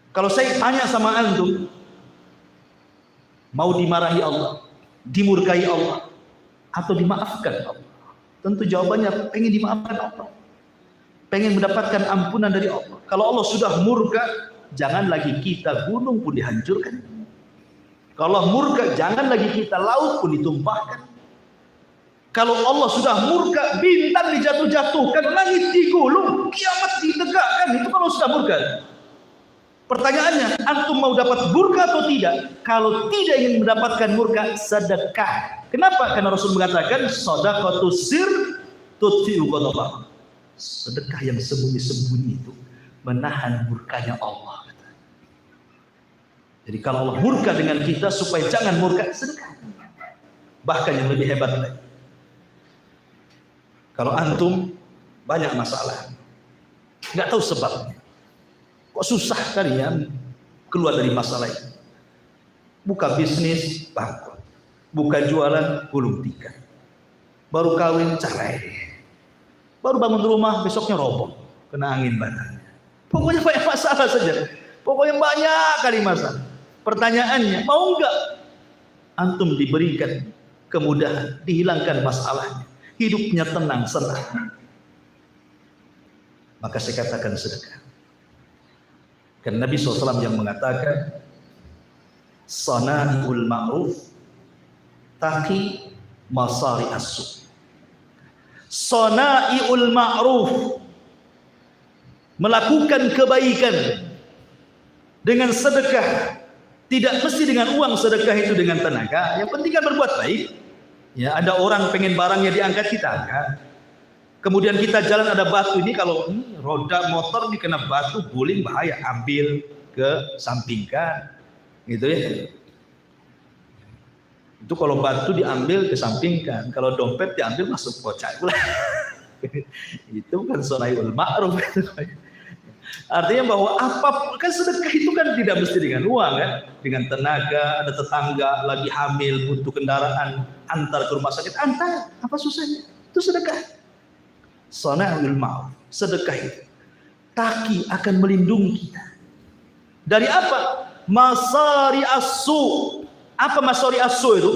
Kalau saya tanya sama antum, mau dimarahi Allah, dimurkai Allah, atau dimaafkan Allah? Tentu jawabannya pengen dimaafkan Allah, pengen mendapatkan ampunan dari Allah. Kalau Allah sudah murka, jangan lagi kita gunung pun dihancurkan. Kalau murka, jangan lagi kita laut pun ditumpahkan. Kalau Allah sudah murka, bintang dijatuh-jatuhkan, langit digulung, kiamat ditegakkan. Itu kalau sudah murka. Pertanyaannya, antum mau dapat murka atau tidak? Kalau tidak ingin mendapatkan murka, sedekah. Kenapa? Karena Rasul mengatakan shadaqatu sir tudfi'u ghadab. Sedekah yang sembunyi-sembunyi itu menahan murkanya Allah. Jadi kalau Allah murka dengan kita, supaya jangan murka, sedekah. Bahkan yang lebih hebat lagi, kalau antum banyak masalah, nggak tahu sebabnya, kok susah kalian keluar dari masalah ini. Buka bisnis bangkrut, buka jualan gulung tikar, baru kawin cerai, baru bangun rumah besoknya roboh kena angin badai. Pokoknya banyak masalah saja, pokoknya banyak kali masalah. Pertanyaannya, mau enggak antum diberikan kemudahan, dihilangkan masalahnya, hidupnya tenang, senang? Maka saya katakan sedekah. Karena Nabi SAW yang mengatakan sana'ul ma'ruf taqi masari as-su. Sana'ul ma'ruf, melakukan kebaikan dengan sedekah, tidak mesti dengan uang. Sedekah itu dengan tenaga, yang penting kan berbuat baik. Ya, ada orang pengen barangnya diangkat, kita angkat. Kemudian kita jalan ada batu, ini kalau roda motor dikena batu guling bahaya, ambil ke sampingkan, gitu ya. Itu kalau batu diambil ke sampingkan, kalau dompet diambil masuk kocak. Itu kan sana'ul ma'ruf. Artinya bahwa apa kan sedekah itu kan tidak mesti dengan uang kan, dengan tenaga. Ada tetangga lagi hamil butuh kendaraan, antar ke rumah sakit, antar, apa susahnya? Itu sedekah. Sana'ul ma'ruf, sedekah itu. Taki akan melindungi kita. Dari apa? Masari as-su. Apa masari as-su itu?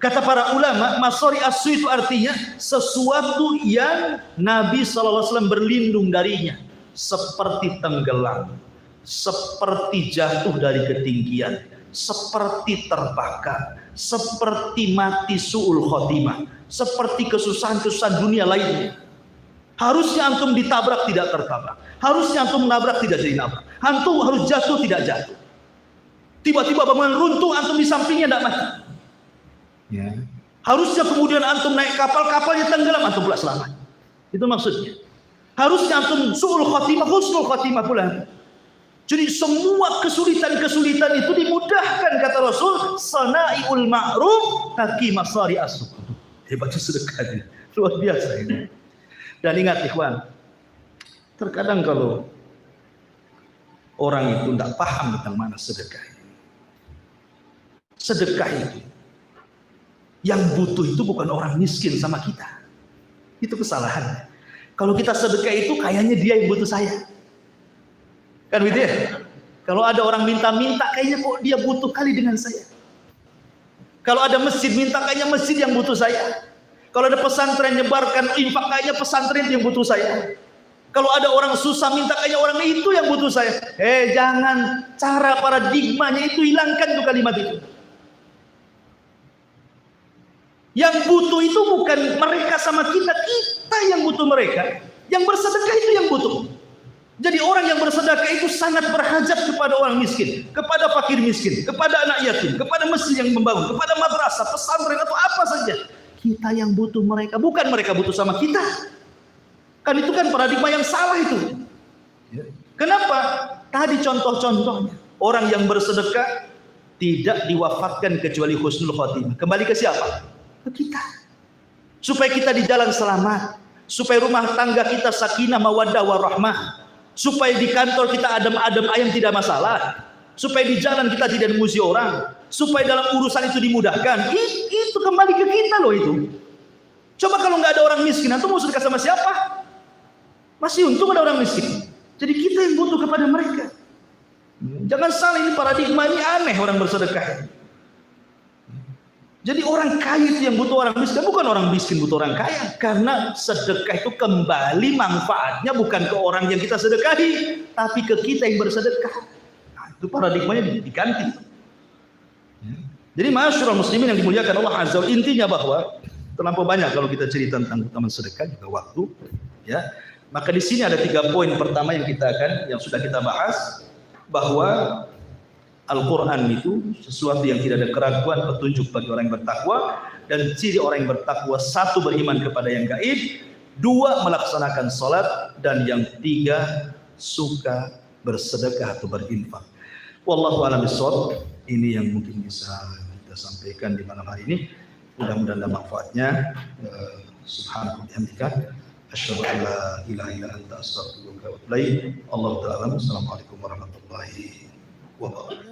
Kata para ulama, masari as-su itu artinya sesuatu yang Nabi SAW berlindung darinya. Seperti tenggelam, seperti jatuh dari ketinggian, seperti terbakar, seperti mati su'ul khotimah, seperti kesusahan-kesusahan dunia lainnya. Harusnya antum ditabrak tidak tertabrak, harusnya antum menabrak tidak jadi nabrak, antum harus jatuh tidak jatuh. Tiba-tiba bangunan runtuh, antum di sampingnya tidak mati. Ya. Harusnya kemudian antum naik kapal, kapalnya tenggelam, antum pula selamat. Itu maksudnya. Harusnya antum su'ul khotimah, husnul khotimah pula. Jadi semua kesulitan-kesulitan itu dimudahkan, kata Rasul. Sana'iul ma'ruf taki masari as-su. Hebatnya sedekah, luar biasa ini. Dan ingat ikhwan, terkadang kalau orang itu tidak paham tentang mana sedekah. Sedekah itu, yang butuh itu bukan orang miskin sama kita. Itu kesalahan. Kalau kita sedekah itu kayaknya dia yang butuh saya. Kan gitu ya? Kalau ada orang minta-minta, kayaknya kok dia butuh kali dengan saya. Kalau ada masjid minta, kayaknya masjid yang butuh saya. Kalau ada pesantren nyebarkan infak, kayaknya pesantren yang butuh saya. Kalau ada orang susah minta, kayaknya orang itu yang butuh saya. Jangan, cara paradigmanya itu hilangkan tuh kalimat itu. Yang butuh itu bukan mereka sama kita, kita yang butuh mereka. Yang bersedekah itu yang butuh. Jadi orang yang bersedekah itu sangat berhajat kepada orang miskin, kepada fakir miskin, kepada anak yatim, kepada masjid yang membangun, kepada madrasah, pesantren atau apa saja. Kita yang butuh mereka, bukan mereka butuh sama kita. Kan itu kan paradigma yang salah itu. Kenapa? Tadi contoh-contohnya. Orang yang bersedekah tidak diwafatkan kecuali husnul khotimah. Kembali ke siapa? Ke kita. Supaya kita di jalan selamat. Supaya rumah tangga kita sakinah mawaddah warahmah. Supaya di kantor kita adem-adem ayam tidak masalah. Supaya di jalan kita tidak memuji orang. Supaya dalam urusan itu dimudahkan. Itu kembali ke kita loh itu. Coba kalau nggak ada orang miskin, antum mau sedekah sama siapa? Masih untung ada orang miskin. Jadi kita yang butuh kepada mereka. Jangan salah, ini paradigma ini aneh orang bersedekah. Jadi orang kaya itu yang butuh orang miskin, bukan orang miskin butuh orang kaya. Karena sedekah itu kembali manfaatnya bukan ke orang yang kita sedekahi, tapi ke kita yang bersedekah. Nah, itu paradigmanya diganti. Jadi masyaallah muslimin yang dimuliakan Allah Azza wa Jalla, intinya bahwa terlampau banyak kalau kita cerita tentang keutamaan sedekah juga waktu, ya. Maka di sini ada 3 poin pertama yang sudah kita bahas, bahwa Al-Quran itu sesuatu yang tidak ada keraguan, petunjuk bagi orang yang bertakwa, dan ciri orang yang bertakwa, 1, beriman kepada yang gaib, 2, melaksanakan sholat, dan yang 3, suka bersedekah atau berinfak. Wallahu a'lam bishawab. Ini yang mungkin bisa kita sampaikan di malam hari ini. Mudah-mudahan ada manfaatnya. Subhanallahi wa bihamdika, asyhadu an la ilaha illa anta, astaghfiruka wa atubu ilaik. Allahu ta'ala. Assalamualaikum warahmatullahi wabarakatuh.